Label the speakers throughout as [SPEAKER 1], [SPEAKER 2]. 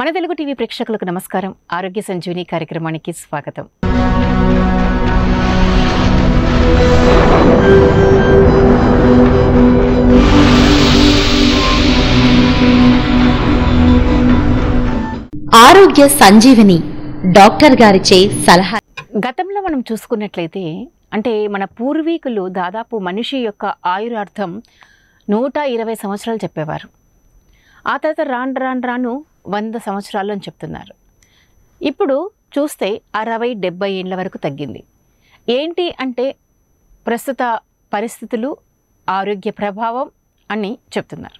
[SPEAKER 1] మన తెలుగు టీవీ ప్రేక్షకులకు నమస్కారం. ఆరోగ్య సంజీవిని కార్యక్రమానికి స్వాగతం.
[SPEAKER 2] ఆరోగ్య సంజీవిని డాక్టర్ గారిచే సలహా.
[SPEAKER 1] గతంలో మనం చూసుకున్నట్లయితే అంటే మన పూర్వీకులు దాదాపు మనిషి యొక్క ఆయురార్థం 120 సంవత్సరాలు చెప్పేవారు. ఆ తర్వాత రాను 100 సంవత్సరాలు అని చెప్తున్నారు. ఇప్పుడు చూస్తే 60-70 ఏళ్ళ వరకు తగ్గింది. ఏంటి అంటే ప్రస్తుత పరిస్థితులు, ఆరోగ్య ప్రభావం అని చెప్తున్నారు.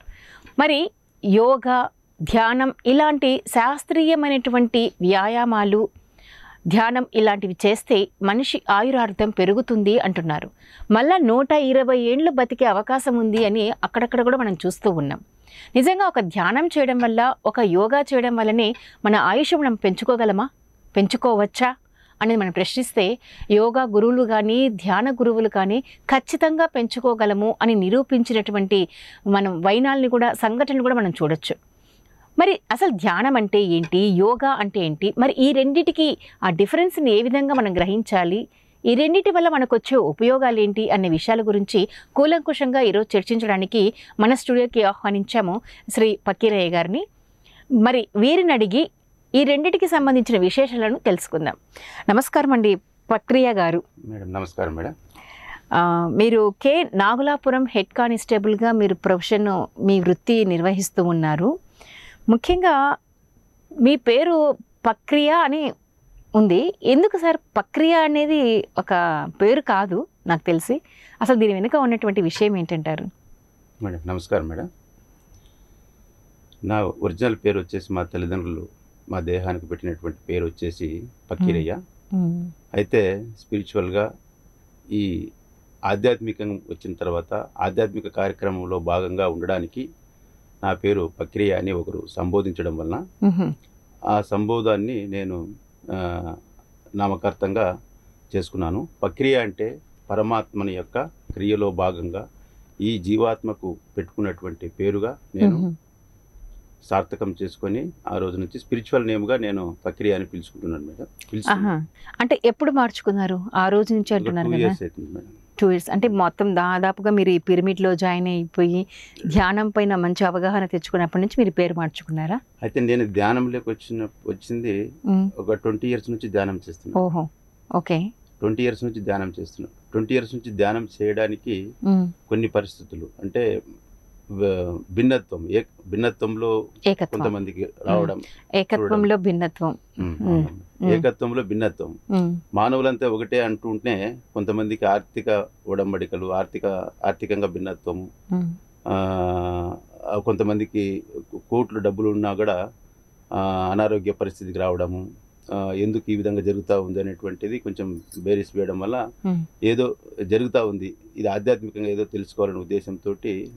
[SPEAKER 1] మరి యోగా, ధ్యానం ఇలాంటి శాస్త్రీయమైనటువంటి వ్యాయామాలు, ధ్యానం ఇలాంటివి చేస్తే మనిషి ఆయురార్థం పెరుగుతుంది అంటున్నారు. మళ్ళా 120 ఏళ్ళు బతికే అవకాశం ఉంది అని అక్కడక్కడ కూడా మనం చూస్తూ ఉన్నాం. నిజంగా ఒక ధ్యానం చేయడం వల్ల, ఒక యోగా చేయడం వల్లనే మన ఆయుష్ మనం పెంచుకోగలమా, పెంచుకోవచ్చా అనేది మనం ప్రశ్నిస్తే యోగా గురువులు కానీ, ధ్యాన గురువులు కానీ ఖచ్చితంగా పెంచుకోగలము అని నిరూపించినటువంటి మనం వైనాల్ని కూడా, సంఘటనలు కూడా మనం చూడొచ్చు. మరి అసలు ధ్యానం అంటే ఏంటి, యోగా అంటే ఏంటి, మరి ఈ రెండిటికి ఆ డిఫరెన్స్ని ఏ విధంగా మనం గ్రహించాలి, ఈ రెండింటి వల్ల మనకు వచ్చే ఉపయోగాలు ఏంటి అనే విషయాల గురించి కూలంకుషంగా ఈరోజు చర్చించడానికి మన స్టూడియోకి ఆహ్వానించాము శ్రీ పకీరయ్య గారిని. మరి వీరిని అడిగి ఈ రెండిటికి సంబంధించిన విశేషాలను తెలుసుకుందాం. నమస్కారం అండి పక్రియా గారు.
[SPEAKER 3] మేడం నమస్కారం మేడం.
[SPEAKER 1] మీరు కే నాగులాపురం హెడ్ కానిస్టేబుల్గా మీరు ప్రొఫెషన్, మీ వృత్తి నిర్వహిస్తూ ఉన్నారు. ముఖ్యంగా మీ పేరు పక్రియా అని ఉంది. ఎందుకు సార్ పక్రియా అనేది ఒక పేరు కాదు నాకు తెలిసి, అసలు దీని వెనుక ఉన్నటువంటి విషయం ఏంటంటారు?
[SPEAKER 3] మేడం నమస్కారం మేడం. నా ఒరిజినల్ పేరు వచ్చేసి మా తల్లిదండ్రులు మా దేహానికి పెట్టినటువంటి పేరు వచ్చేసి పకీరయ్య. అయితే స్పిరిచువల్గా ఈ ఆధ్యాత్మికం వచ్చిన తర్వాత ఆధ్యాత్మిక కార్యక్రమంలో భాగంగా ఉండడానికి నా పేరు పక్రియా అని ఒకరు సంబోధించడం వలన ఆ సంబోధాన్ని నేను నామకర్తంగా చేసుకున్నాను. ప్రక్రియ అంటే పరమాత్మని యొక్క క్రియలో భాగంగా ఈ జీవాత్మకు పెట్టుకున్నటువంటి పేరుగా నేను సార్థకం చేసుకొని ఆ రోజు నుంచి స్పిరిచువల్ నేమ్గా నేను ప్రక్రియ అని పిలుచుకుంటున్నాను మేడం.
[SPEAKER 1] అంటే ఎప్పుడు మార్చుకున్నారు? ఆ రోజు నుంచి అంటున్నారు
[SPEAKER 3] 2 years అవుతుంది మేడం.
[SPEAKER 1] 2 years అంటే మొత్తం దాదాపుగా మీరు ఈ పిరమిడ్లో జాయిన్ అయిపోయి ధ్యానం పైన మంచి అవగాహన తెచ్చుకున్నప్పటి నుంచి మీరు పేరు మార్చుకున్నారా?
[SPEAKER 3] అయితే నేను ధ్యానంలోకి వచ్చింది ఒక 20 years నుంచి ధ్యానం చేస్తున్నాను.
[SPEAKER 1] ఓహో, ఓకే.
[SPEAKER 3] 20 years నుంచి ధ్యానం చేస్తున్నాను. 20 years నుంచి ధ్యానం చేయడానికి కొన్ని పరిస్థితులు అంటే భిన్నత్వంలో కొంతమందికి రావడం,
[SPEAKER 1] ఏకత్వంలో భిన్నత్వం,
[SPEAKER 3] ఏకత్వంలో భిన్నత్వం, మానవులంతా ఒకటే అంటుంటే కొంతమందికి ఆర్థిక ఒడంబడికలు, ఆర్థికంగా భిన్నత్వము, కొంతమందికి కోట్లు డబ్బులు ఉన్నా కూడా అనారోగ్య పరిస్థితికి రావడము, ఎందుకు ఈ విధంగా జరుగుతూ ఉంది అనేటువంటిది కొంచెం బేరీస్ వేయడం వల్ల ఏదో జరుగుతూ ఉంది, ఇది ఆధ్యాత్మికంగా ఏదో తెలుసుకోవాలనే ఉద్దేశంతో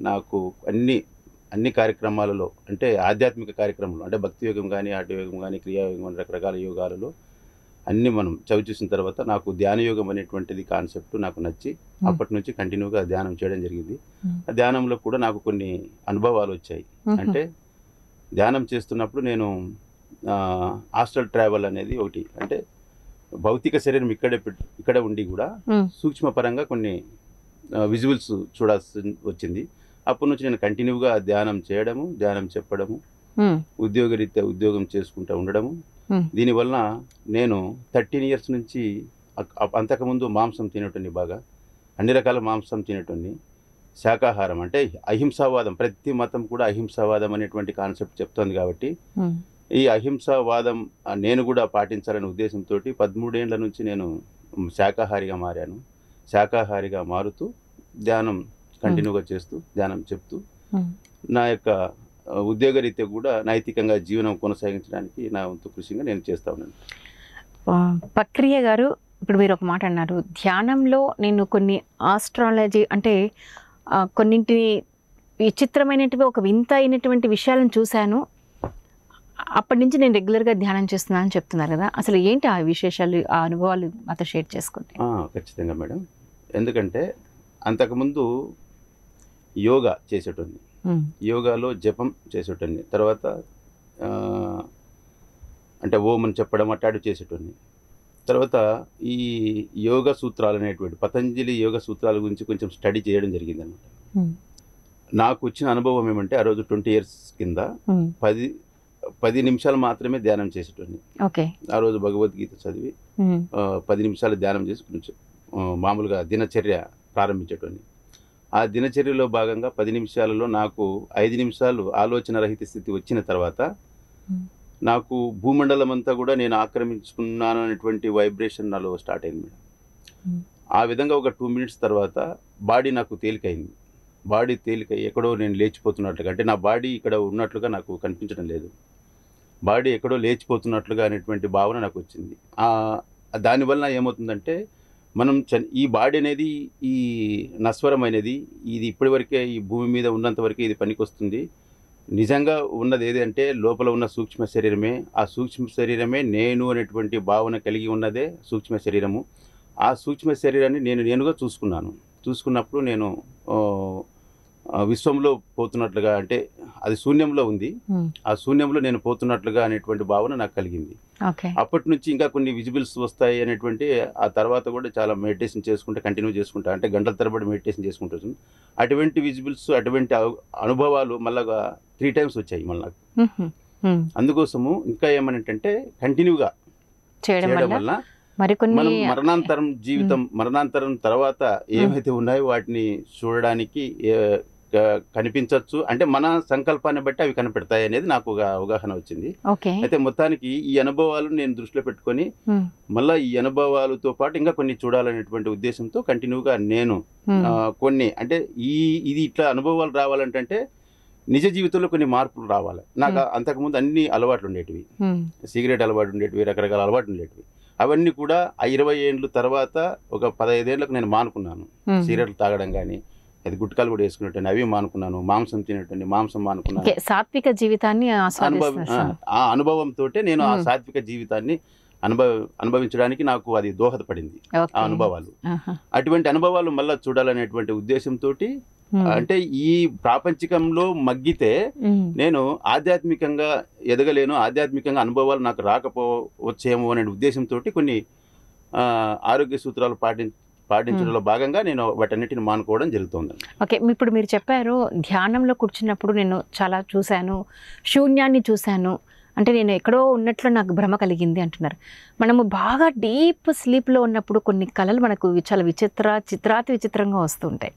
[SPEAKER 3] నాకు అన్ని కార్యక్రమాలలో అంటే ఆధ్యాత్మిక కార్యక్రమాలు అంటే భక్తి యోగం కానీ, ఆటయోగం కానీ, క్రియాయోగం కానీ రకరకాల యోగాలలో అన్నీ మనం చవి చూసిన తర్వాత నాకు ధ్యాన యోగం అనేటువంటిది కాన్సెప్ట్ నాకు నచ్చి అప్పటి నుంచి కంటిన్యూగా ధ్యానం చేయడం జరిగింది. ఆ ధ్యానంలో కూడా నాకు కొన్ని అనుభవాలు వచ్చాయి. అంటే ధ్యానం చేస్తున్నప్పుడు నేను హాస్టల్ ట్రావెల్ అనేది ఒకటి, అంటే భౌతిక శరీరం ఇక్కడ ఉండి కూడా సూక్ష్మ పరంగా కొన్ని విజువల్స్ చూడాల్సి వచ్చింది. అప్పటి నుంచి నేను కంటిన్యూగా ధ్యానం చేయడము, ధ్యానం చెప్పడము, ఉద్యోగరీత్యా ఉద్యోగం చేసుకుంటూ ఉండడము. దీనివల్ల నేను 13 years నుంచి అంతకుముందు మాంసం తినేటోని, బాగా అన్ని రకాల మాంసం తినేటోని. శాకాహారం అంటే అహింసావాదం, ప్రతి మతం కూడా అహింసావాదం అనేటువంటి కాన్సెప్ట్ చెప్తోంది కాబట్టి ఈ అహింసావాదం నేను కూడా పాటించాలనే ఉద్దేశంతో 13 ఏళ్ల నుంచి నేను శాకాహారిగా మారాను. శాకాహారిగా మారుతూ ధ్యానం కంటిన్యూగా చేస్తూ, ధ్యానం చెప్తూ నా యొక్క ఉద్యోగరీత్యా కూడా నైతికంగా జీవనం కొనసాగించడానికి నా వంతు కృషిగా నేను చేస్తూ ఉన్నాను.
[SPEAKER 1] పక్రియ గారు, ఇప్పుడు మీరు ఒక మాట అన్నారు, ధ్యానంలో నేను కొన్ని ఆస్ట్రాలజీ అంటే కొన్నింటిని విచిత్రమైనటువంటి ఒక వింత అయినటువంటి విషయాలను చూశాను, అప్పటి నుంచి నేను రెగ్యులర్గా ధ్యానం చేస్తున్నానని చెప్తున్నారు కదా, అసలు ఏంటి ఆ విశేషాలు, ఆ అనుభవాలు మాతో షేర్ చేసుకుంటే?
[SPEAKER 3] ఖచ్చితంగా మేడం. ఎందుకంటే అంతకుముందు యోగా చేసేటోని, యోగాలో జపం చేసేటోని, తర్వాత అంటే ఓం అని చెప్పడం అట్లాంటివి చేసేటోని. తర్వాత ఈ యోగ సూత్రాలు అనేటువంటి పతంజలి యోగ సూత్రాల గురించి కొంచెం స్టడీ చేయడం జరిగిందనమాట. నాకు వచ్చిన అనుభవం ఏమంటే ఆ రోజు 20 years కింద 10 నిమిషాలు మాత్రమే ధ్యానం చేసేటోని. ఆ రోజు భగవద్గీత చదివి 10 నిమిషాలు ధ్యానం చేసి కొంచెం మామూలుగా దినచర్య ప్రారంభించేటోని. ఆ దినచర్యలో భాగంగా 10 నిమిషాలలో నాకు 5 నిమిషాలు ఆలోచన రహిత స్థితి వచ్చిన తర్వాత నాకు భూమండలం అంతా కూడా నేను ఆక్రమించుకున్నాను అనేటువంటి వైబ్రేషన్ నాలో స్టార్ట్ అయింది మేడం. ఆ విధంగా ఒక 2 minutes తర్వాత బాడీ నాకు తేలికైంది. బాడీ తేలికై ఎక్కడో నేను లేచిపోతున్నట్లుగా, అంటే నా బాడీ ఇక్కడ ఉన్నట్లుగా నాకు కనిపించడం లేదు, బాడీ ఎక్కడో లేచిపోతున్నట్లుగా అనేటువంటి భావన నాకు వచ్చింది. దానివల్ల ఏమవుతుందంటే మనం ఈ బాడీ అనేది ఈ నశ్వరం అనేది ఇది ఇప్పటివరకే ఈ భూమి మీద ఉన్నంత వరకే ఇది పనికొస్తుంది. నిజంగా ఉన్నది ఏదంటే లోపల ఉన్న సూక్ష్మ శరీరమే. ఆ సూక్ష్మ శరీరమే నేను అనేటువంటి భావన కలిగి ఉన్నదే సూక్ష్మ శరీరము. ఆ సూక్ష్మ శరీరాన్ని నేనుగా చూసుకున్నప్పుడు నేను విశ్వంలో పోతున్నట్లుగా, అంటే అది శూన్యంలో ఉంది, ఆ శూన్యంలో నేను పోతున్నట్లుగా అనేటువంటి భావన నాకు కలిగింది. అప్పటి నుంచి ఇంకా కొన్ని విజిబుల్స్ వస్తాయి అనేటువంటి, ఆ తర్వాత కూడా చాలా మెడిటేషన్ చేసుకుంటే కంటిన్యూ చేసుకుంటా, అంటే గంటల తరబడి మెడిటేషన్ చేసుకుంటాను. అటువంటి విజిబుల్స్, అటువంటి అనుభవాలు మళ్ళా 3 times వచ్చాయి మళ్ళీ. అందుకోసము ఇంకా ఏమనంటే కంటిన్యూగా చేయడం వల్ల మనం మరణాంతరం జీవితం, మరణాంతరం తర్వాత ఏమైతే ఉన్నాయో వాటిని చూడడానికి కనిపించవచ్చు, అంటే మన సంకల్పాన్ని బట్టి అవి కనిపెడతాయి అనేది నాకు ఒక అవగాహన వచ్చింది. అయితే మొత్తానికి ఈ అనుభవాలు నేను దృష్టిలో పెట్టుకొని మళ్ళీ ఈ అనుభవాలతో పాటు ఇంకా కొన్ని చూడాలనేటువంటి ఉద్దేశంతో కంటిన్యూగా నేను కొన్ని, అంటే ఇది ఇట్లా అనుభవాలు రావాలంటే నిజ జీవితంలో కొన్ని మార్పులు రావాలి. నాకు అంతకుముందు అన్ని అలవాట్లు ఉండేటివి, సిగరెట్ అలవాటు ఉండేటివి, రకరకాల అలవాట్లు ఉండేటివి. అవన్నీ కూడా 20 ఏళ్ళు తర్వాత ఒక 15 ఏళ్ళకు నేను మానుకున్నాను. సిగరెట్లు తాగడం కానీ, అది గుట్కాలు కూడా వేసుకున్నట్టు అవి మానుకున్నాను, మాంసం తినట్టు మాంసం మానుకున్నాను.
[SPEAKER 1] సాత్విక జీవితాన్ని
[SPEAKER 3] ఆ అనుభవంతో నేను ఆ సాత్విక జీవితాన్ని అనుభవించడానికి నాకు అది దోహదపడింది ఆ అనుభవాలు. అటువంటి అనుభవాలు మళ్ళా చూడాలనేటువంటి ఉద్దేశంతో, అంటే ఈ ప్రాపంచికంలో మగ్గితే నేను ఆధ్యాత్మికంగా ఎదగలేను, ఆధ్యాత్మికంగా అనుభవాలు నాకు రాకపోవచ్చేమో అనే ఉద్దేశంతో కొన్ని ఆరోగ్య సూత్రాలు పాటించడంలో భాగంగా నేను వాటన్నిటిని మానుకోవడం జరుగుతుంది.
[SPEAKER 1] ఇప్పుడు మీరు చెప్పారు ధ్యానంలో కూర్చున్నప్పుడు నేను చాలా చూశాను, శూన్యాన్ని చూశాను, అంటే నేను ఎక్కడో ఉన్నట్లు నాకు భ్రమ కలిగింది అంటున్నారు. మనము బాగా డీప్ స్లీప్లో ఉన్నప్పుడు కొన్ని కళలు మనకు చాలా చిత్రాతి విచిత్రంగా వస్తుంటాయి.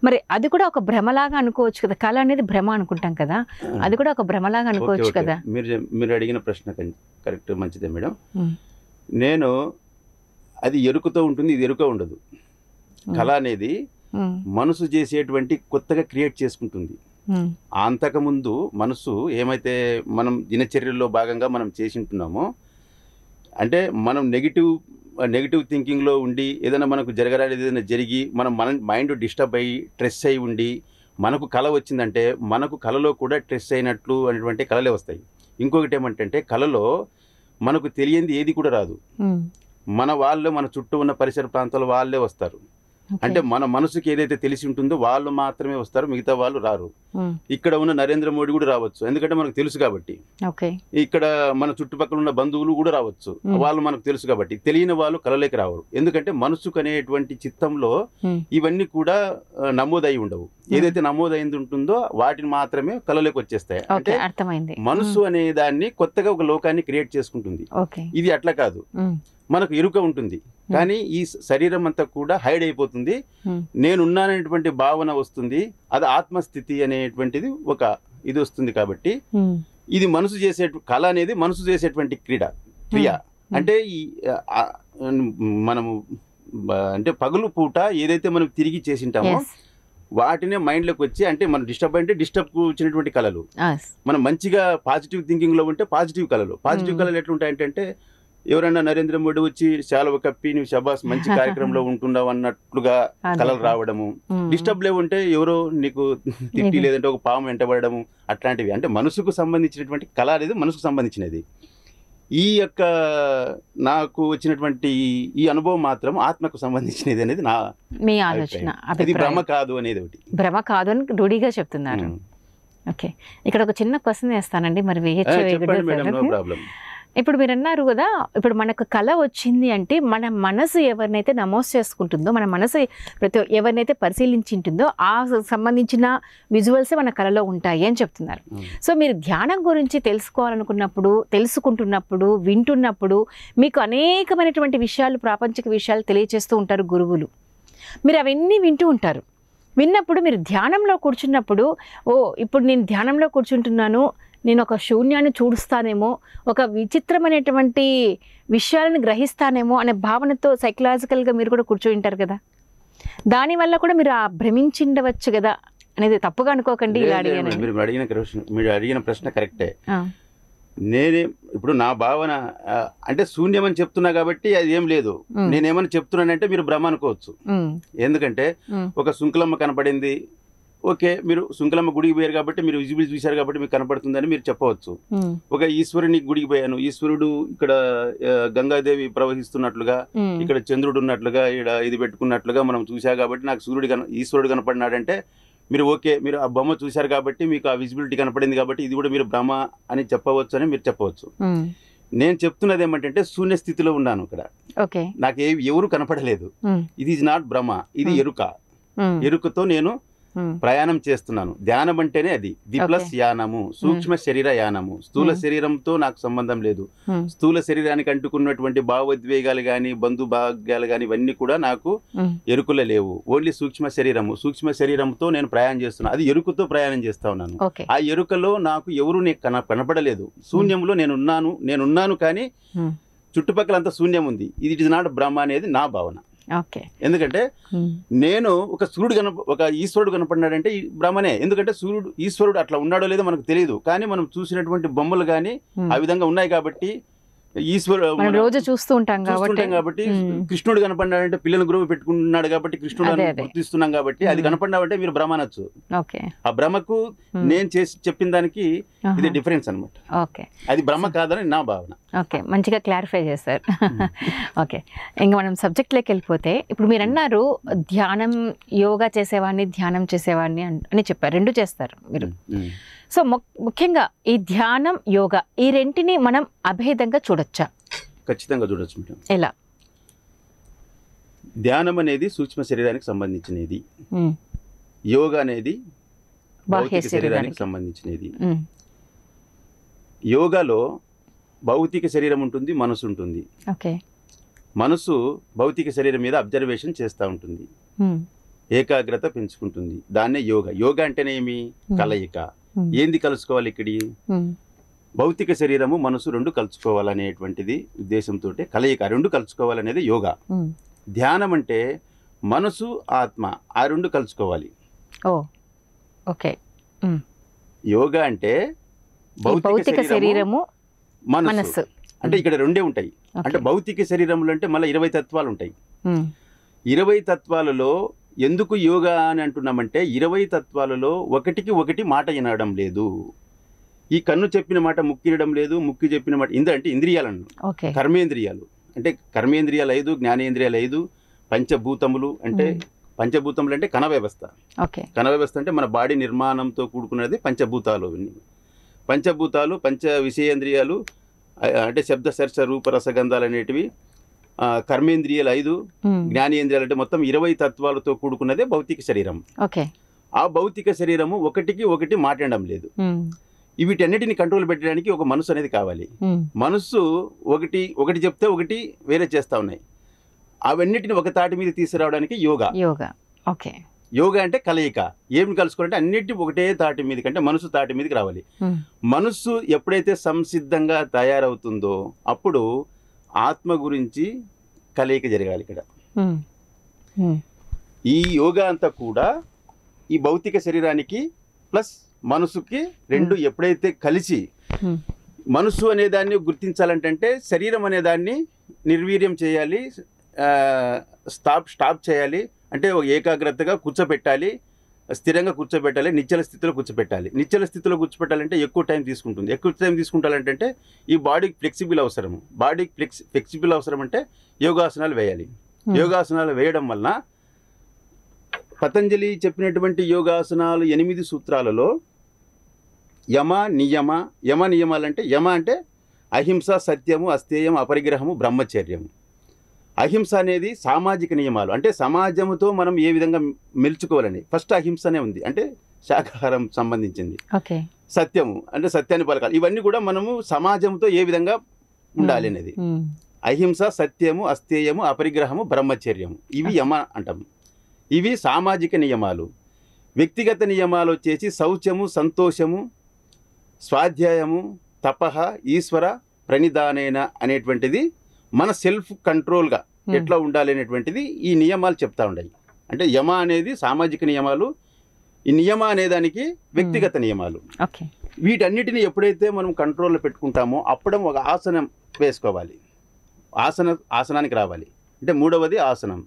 [SPEAKER 1] మరి అది కూడా ఒక భ్రమలాగా అనుకోవచ్చు కదా? కళ అనేది భ్రమ అనుకుంటాం కదా, అది కూడా ఒక భ్రమలాగా అనుకోవచ్చు కదా?
[SPEAKER 3] మీరు అడిగిన ప్రశ్న కరెక్ట్, మంచిదే మేడం. నేను అది ఎరుకతో ఉంటుంది, ఇది ఎరుక ఉండదు. కళ అనేది మనసు చేసేటువంటి కొత్తగా క్రియేట్ చేసుకుంటుంది. అంతకుముందు మనసు ఏమైతే మనం దినచర్యల్లో భాగంగా మనం చేసి ఉంటున్నామో, అంటే మనం నెగిటివ్ థింకింగ్లో ఉండి ఏదైనా మనకు జరగరానిది ఏదైనా జరిగి మన మైండ్ డిస్టర్బ్ అయ్యి స్ట్రెస్ అయి ఉండి మనకు కళ వచ్చిందంటే మనకు కళలో కూడా స్ట్రెస్ అయినట్లు అనేటువంటి కళలే వస్తాయి. ఇంకొకటి ఏమంటే కళలో మనకు తెలియంది ఏది కూడా రాదు. మన చుట్టూ ఉన్న పరిసర ప్రాంతాల వాళ్ళే వస్తారు. అంటే మన మనసుకి ఏదైతే తెలిసి ఉంటుందో వాళ్ళు మాత్రమే వస్తారు, మిగతా వాళ్ళు రారు. ఇక్కడ ఉన్న నరేంద్ర మోడీ కూడా రావచ్చు, ఎందుకంటే మనకు తెలుసు కాబట్టి. ఇక్కడ మన చుట్టుపక్కల ఉన్న బంధువులు కూడా రావచ్చు, వాళ్ళు మనకు తెలుసు కాబట్టి. తెలియని వాళ్ళు కళలోకి రావరు, ఎందుకంటే మనసుకు అనేటువంటి చిత్తంలో ఇవన్నీ కూడా నమోదై ఉండవు. ఏదైతే నమోదైంది ఉంటుందో వాటిని మాత్రమే కళలోకి వచ్చేస్తాయి. అంటే మనసు అనే దాన్ని కొత్తగా ఒక లోకాన్ని క్రియేట్ చేసుకుంటుంది. ఇది అట్లా కాదు, మనకు ఎరుక ఉంటుంది కానీ ఈ శరీరం అంతా కూడా హైడ్ అయిపోతుంది. నేనున్నాననేటువంటి భావన వస్తుంది, అది ఆత్మస్థితి అనేటువంటిది ఒక ఇది వస్తుంది. కాబట్టి ఇది మనసు చేసే కళ అనేది మనసు చేసేటువంటి క్రియ. అంటే ఈ మనము అంటే పగలు పూట ఏదైతే మనం తిరిగి చేసింటామో వాటినే మైండ్లోకి వచ్చి, అంటే మనం డిస్టర్బ్ అంటే డిస్టర్బ్కు వచ్చినటువంటి కళలు. మనం మంచిగా పాజిటివ్ థింకింగ్లో ఉంటే పాజిటివ్ కళలు. పాజిటివ్ కళలు ఎట్లుంటాయంటే ఎవరైనా నరేంద్ర మోడీ వచ్చి శాలువ కప్పి నువ్వు శబాస్ మంచి కార్యక్రమంలో ఉంటున్నావు అన్నట్లుగా కళలు రావడము. డిస్టర్బ్ లేవుంటే ఎవరో నీకు తిట్టి లేదంటే ఒక పాము వెంటబడము, అట్లాంటివి. అంటే మనసుకు సంబంధించినటువంటి కళ అనేది మనసుకు సంబంధించినది. ఈ యొక్క నాకు వచ్చినటువంటి ఈ అనుభవం మాత్రం ఆత్మకు సంబంధించినది అనేది నా
[SPEAKER 1] మీ ఆలోచన.
[SPEAKER 3] అది భ్రమ కాదు అనేది ఒకటి,
[SPEAKER 1] భ్రమ కాదు అని రూఢిగా చెప్తున్నారు. ఓకే, ఇక్కడ ఒక చిన్న క్వశ్చన్ వేస్తానండి, మరి
[SPEAKER 3] చెప్పండి మేడం, నో ప్రాబ్లం.
[SPEAKER 1] ఇప్పుడు మీరు అన్నారు కదా, ఇప్పుడు మనకు కళ వచ్చింది అంటే మన మనసు ఎవరినైతే నమోదు చేసుకుంటుందో, మన మనసు ఎవరినైతే పరిశీలించింటుందో ఆ సంబంధించిన విజువల్సే మన కళలో ఉంటాయి అని చెప్తున్నారు. సో మీరు ధ్యానం గురించి తెలుసుకోవాలనుకున్నప్పుడు, తెలుసుకుంటున్నప్పుడు, వింటున్నప్పుడు మీకు అనేకమైనటువంటి విషయాలు, ప్రాపంచిక విషయాలు తెలియచేస్తూ ఉంటారు గురువులు. మీరు అవన్నీ వింటూ ఉంటారు. విన్నప్పుడు మీరు ధ్యానంలో కూర్చున్నప్పుడు, ఇప్పుడు నేను ధ్యానంలో కూర్చుంటున్నాను, నేను ఒక శూన్యాన్ని చూడుస్తానేమో, ఒక విచిత్రమైనటువంటి విషయాలను గ్రహిస్తానేమో అనే భావనతో సైకలాజికల్గా మీరు కూడా కూర్చొని ఉంటారు కదా, దానివల్ల కూడా మీరు భ్రమించిండవచ్చు కదా అనేది తప్పుగా అనుకోకండి. ఇలా అడిగాను.
[SPEAKER 3] మీరు అడిగిన ప్రశ్న కరెక్టే. నేనే ఇప్పుడు నా భావన అంటే శూన్యం అని చెప్తున్నా కాబట్టి అది ఏం లేదు. నేనేమని చెప్తున్నానంటే మీరు భ్రమ అనుకోవచ్చు. ఎందుకంటే ఒక శుంకులమ్మ కనపడింది, ఓకే, మీరు శుంకులమ్మ గుడికి పోయారు కాబట్టి మీరు విజిబుల్ చూశారు కాబట్టి మీకు కనపడుతుందని మీరు చెప్పవచ్చు. ఒక ఈశ్వరుని గుడికి పోయాను, ఈశ్వరుడు ఇక్కడ గంగాదేవి ప్రవహిస్తున్నట్లుగా, ఇక్కడ చంద్రుడు ఉన్నట్లుగా, ఇక్కడ ఇది పెట్టుకున్నట్లుగా మనం చూసా కాబట్టి నాకు ఈశ్వరుడు కనపడినాడంటే మీరు ఓకే, మీరు ఆ బొమ్మ చూశారు కాబట్టి మీకు ఆ విజిబిలిటీ కనపడింది కాబట్టి ఇది కూడా మీరు భ్రమ అని చెప్పవచ్చు అని మీరు చెప్పవచ్చు. నేను చెప్తున్నది ఏమంటే శూన్య స్థితిలో ఉన్నాను ఇక్కడ, నాకు ఎవరు కనపడలేదు. ఇది ఈజ్ నాట్ భ్రమ, ఇది ఎరుక. ఎరుకతో నేను ప్రయాణం చేస్తున్నాను. ధ్యానం అంటేనే అది ది ప్లస్ యానము, సూక్ష్మ శరీర యానము. స్థూల శరీరంతో నాకు సంబంధం లేదు. స్థూల శరీరానికి అంటుకున్నటువంటి భావోద్వేగాలు కానీ, బంధు భాగ్యాలు కానీ ఇవన్నీ కూడా నాకు ఎరుకలో లేవు. ఓన్లీ సూక్ష్మ శరీరము. సూక్ష్మ శరీరంతో నేను ప్రయాణం చేస్తున్నాను, అది ఎరుకతో ప్రయాణం చేస్తా ఉన్నాను. ఆ ఎరుకలో నాకు ఎవరు కనపడలేదు. శూన్యంలో నేనున్నాను కానీ చుట్టుపక్కల అంతా శూన్యం ఉంది. ఇది ఇట్ ఇస్ నాట్ బ్రహ్మ అనేది నా భావన. ఎందుకంటే నేను ఒక ఈశ్వరుడు కనపడినాడంటే బ్రహ్మనే. ఎందుకంటే ఈశ్వరుడు అట్లా ఉన్నాడో లేదో మనకు తెలియదు, కానీ మనం చూసినటువంటి బొమ్మలు కానీ ఆ విధంగా ఉన్నాయి కాబట్టి ఈశ్వరుడు రోజు చూస్తూ ఉంటాం కాబట్టి కృష్ణుడు కనపడినాడంటే పిల్లలు గురువు పెట్టుకున్నాడు కాబట్టి కృష్ణుడు గుర్తిస్తున్నాం కాబట్టి అది కనపడినాడంటే మీరు భ్రమ అనొచ్చు. ఆ భ్రమకు నేను చేసి చెప్పిన దానికి ఇది డిఫరెన్స్ అనమాట. అది భ్రమ కాదని నా భావన.
[SPEAKER 1] ఓకే, మంచిగా క్లారిఫై చేశారు. ఓకే, ఇంకా మనం సబ్జెక్ట్లోకి వెళ్ళిపోతే, ఇప్పుడు మీరు అన్నారు ధ్యానం, యోగా చేసేవాడిని, ధ్యానం చేసేవాడిని అని చెప్పారు, రెండు చేస్తారు మీరు. సో ముఖ్యంగా ఈ ధ్యానం, యోగా ఈ రెంటిని మనం అభేదంగా చూడొచ్చా?
[SPEAKER 3] ఖచ్చితంగా చూడొచ్చు మేడం.
[SPEAKER 1] ఎలా?
[SPEAKER 3] ధ్యానం అనేది సూక్ష్మ శరీరానికి సంబంధించినది, యోగా అనేది బాహ్య శరీరానికి సంబంధించినది. యోగాలో భౌతిక శరీరం ఉంటుంది, మనసు ఉంటుంది. మనసు భౌతిక శరీరం మీద అబ్జర్వేషన్ చేస్తూ ఉంటుంది, ఏకాగ్రత పెంచుకుంటుంది. దాన్నే యోగా. యోగా అంటేనే ఏమి? కలయిక. ఏంది కలుసుకోవాలి? ఇక్కడి భౌతిక శరీరము మనసు రెండు కలుసుకోవాలనేటువంటిది ఉద్దేశంతో కలయిక, రెండు కలుసుకోవాలనేది యోగా. ధ్యానం అంటే మనసు ఆత్మ ఆ రెండు కలుసుకోవాలి. యోగా అంటే భౌతిక శరీరము మనసు అంటే ఇక్కడ రెండే ఉంటాయి. అంటే భౌతిక శరీరములు అంటే మళ్ళీ 20 తత్వాలు ఉంటాయి. 20 తత్వాలలో ఎందుకు యోగా అని అంటున్నామంటే 20 తత్వాలలో ఒకటికి ఒకటి మాట వినడం లేదు. ఈ కన్ను చెప్పిన మాట ముక్కు వినడం లేదు, ముక్కు చెప్పిన మాట అంటే ఇంద్రియాలను, కర్మేంద్రియాలు అంటే కర్మేంద్రియాలు 5, జ్ఞానేంద్రియాలు 5, పంచభూతములు అంటే పంచభూతములు అంటే కణ వ్యవస్థ. కణ వ్యవస్థ అంటే మన బాడీ నిర్మాణంతో కూడుకున్నది పంచభూతాలు. పంచభూతాలు, పంచ విషయేంద్రియాలు అంటే శబ్ద స్పర్శ రూప రసగంధాలు అనేటివి, కర్మేంద్రియాలు 5, జ్ఞానేంద్రియాలు అంటే మొత్తం 20 తత్వాలతో కూడుకున్నదే భౌతిక శరీరం. ఆ భౌతిక శరీరము ఒకటికి ఒకటి మాట్లాడడం లేదు. వీటన్నిటిని కంట్రోల్ పెట్టడానికి ఒక మనసు అనేది కావాలి. మనసు ఒకటి చెప్తే ఒకటి వేరే చేస్తా ఉన్నాయి. అవన్నిటిని ఒక తాటి మీద తీసుకురావడానికి యోగా. యోగా అంటే కలయిక. ఏమి కలుసుకోవాలంటే అన్నిటిని ఒకటే తాటి మీద కంటే మనసు తాటి మీదకి రావాలి. మనసు ఎప్పుడైతే సంసిద్ధంగా తయారవుతుందో అప్పుడు ఆత్మ గురించి కలయిక జరగాలి ఇక్కడ. ఈ యోగా అంతా కూడా ఈ భౌతిక శరీరానికి ప్లస్ మనసుకి రెండు ఎప్పుడైతే కలిసి, మనసు అనే దాన్ని గుర్తించాలంటే శరీరం అనే దాన్ని నిర్వీర్యం చేయాలి, స్టాప్ చేయాలి. అంటే ఏకాగ్రతగా కూర్చోబెట్టాలి, స్థిరంగా కూర్చోబెట్టాలి, నిశ్చల స్థితిలో కూర్చోబెట్టాలి. నిశ్చల స్థితిలో కూర్చోబెట్టాలంటే ఎక్కువ టైం తీసుకుంటుంది. ఎక్కువ టైం తీసుకుంటాలంటే ఈ బాడీకి ఫ్లెక్సిబుల్ అవసరము. బాడీకి ఫ్లెక్సిబుల్ అవసరం అంటే యోగాసనాలు వేయాలి. యోగాసనాలు వేయడం వలన పతంజలి చెప్పినటువంటి యోగాసనాలు 8 సూత్రాలలో యమ నియమాలంటే యమ అంటే అహింస, సత్యము, అస్థేయం, అపరిగ్రహము, బ్రహ్మచర్యము. అహింస అనేది సామాజిక నియమాలు, అంటే సమాజంతో మనం ఏ విధంగా మెలుచుకోవాలని ఫస్ట్ అహింసనే ఉంది, అంటే శాకాహారం సంబంధించింది.
[SPEAKER 1] ఓకే.
[SPEAKER 3] సత్యము అంటే సత్యాన్ని పలకాలి. ఇవన్నీ కూడా మనము సమాజంతో ఏ విధంగా ఉండాలి అనేది. అహింస, సత్యము, అస్థేయము, అపరిగ్రహము, బ్రహ్మచర్యము, ఇవి యమ అంటాము. ఇవి సామాజిక నియమాలు. వ్యక్తిగత నియమాలు వచ్చేసి శౌచము, సంతోషము, స్వాధ్యాయము, తపహ, ఈశ్వర ప్రణిధానేన అనేటువంటిది మన సెల్ఫ్ కంట్రోల్గా ఎట్లా ఉండాలి అనేటువంటిది ఈ నియమాలు చెప్తా ఉన్నాయి. అంటే యమ అనేది సామాజిక నియమాలు, ఈ నియమ అనేదానికి వ్యక్తిగత నియమాలు. వీటన్నిటిని ఎప్పుడైతే మనం కంట్రోల్లో పెట్టుకుంటామో అప్పుడు ఒక ఆసనం వేసుకోవాలి, ఆసనానికి రావాలి. అంటే మూడవది ఆసనం.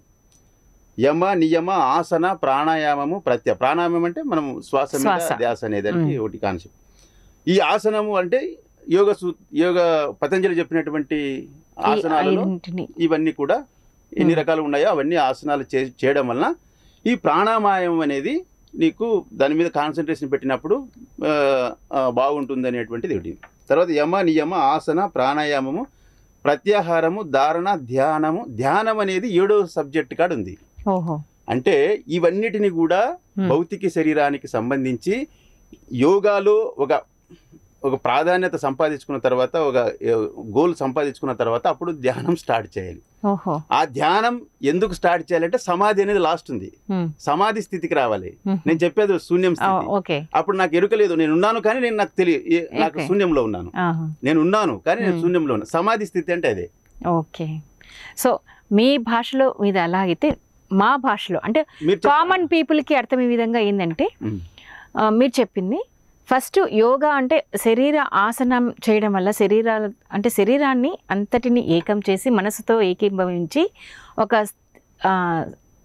[SPEAKER 3] యమ, నియమ, ఆసన, ప్రాణాయామము, ప్రాణాయామం అంటే మనం శ్వాస మీద ధ్యాస అనేదానికి ఒకటి కాన్సెప్ట్. ఈ ఆసనము అంటే యోగ పతంజలి చెప్పినటువంటి ఆసనాలలో ఇవన్నీ కూడా ఎన్ని రకాలు ఉన్నాయో అవన్నీ ఆసనాలు చేయడం వలన ఈ ప్రాణాయామం అనేది నీకు దాని మీద కాన్సన్ట్రేషన్ పెట్టినప్పుడు బాగుంటుంది అనేటువంటిది ఒకటి. తర్వాత యమ, నియమ, ఆసన, ప్రాణాయామము, ప్రత్యాహారము, ధారణ, ధ్యానము. ధ్యానం అనేది 7వ సబ్జెక్ట్ కాడ ఉంది. అంటే ఇవన్నిటిని కూడా భౌతిక శరీరానికి సంబంధించి యోగాలో ఒక ప్రాధాన్యత సంపాదించుకున్న తర్వాత, ఒక గోల్ సంపాదించుకున్న తర్వాత అప్పుడు ధ్యానం స్టార్ట్ చేయాలి. ఆ ధ్యానం ఎందుకు స్టార్ట్ చేయాలంటే సమాధి అనేది లాస్ట్ ఉంది, సమాధి స్థితికి రావాలి. నేను చెప్పేది శూన్యం స్థితి. అప్పుడు నాకు ఎరుకలేదు, నేను ఉన్నాను కానీ నాకు నాకు శూన్యంలో ఉన్నాను, నేను ఉన్నాను కానీ నేను శూన్యంలో ఉన్నాను. సమాధి స్థితి అంటే అదే.
[SPEAKER 1] ఓకే. సో మీ భాషలో మీద ఎలా అయితే మా భాషలో అంటే కామన్ పీపుల్కి అర్థం ఈ విధంగా ఏంటంటే మీరు చెప్పింది ఫస్ట్ యోగా అంటే శరీర ఆసనం చేయడం వల్ల శరీరాన్ని అంతటిని ఏకం చేసి మనసుతో ఏకీభవించి ఒక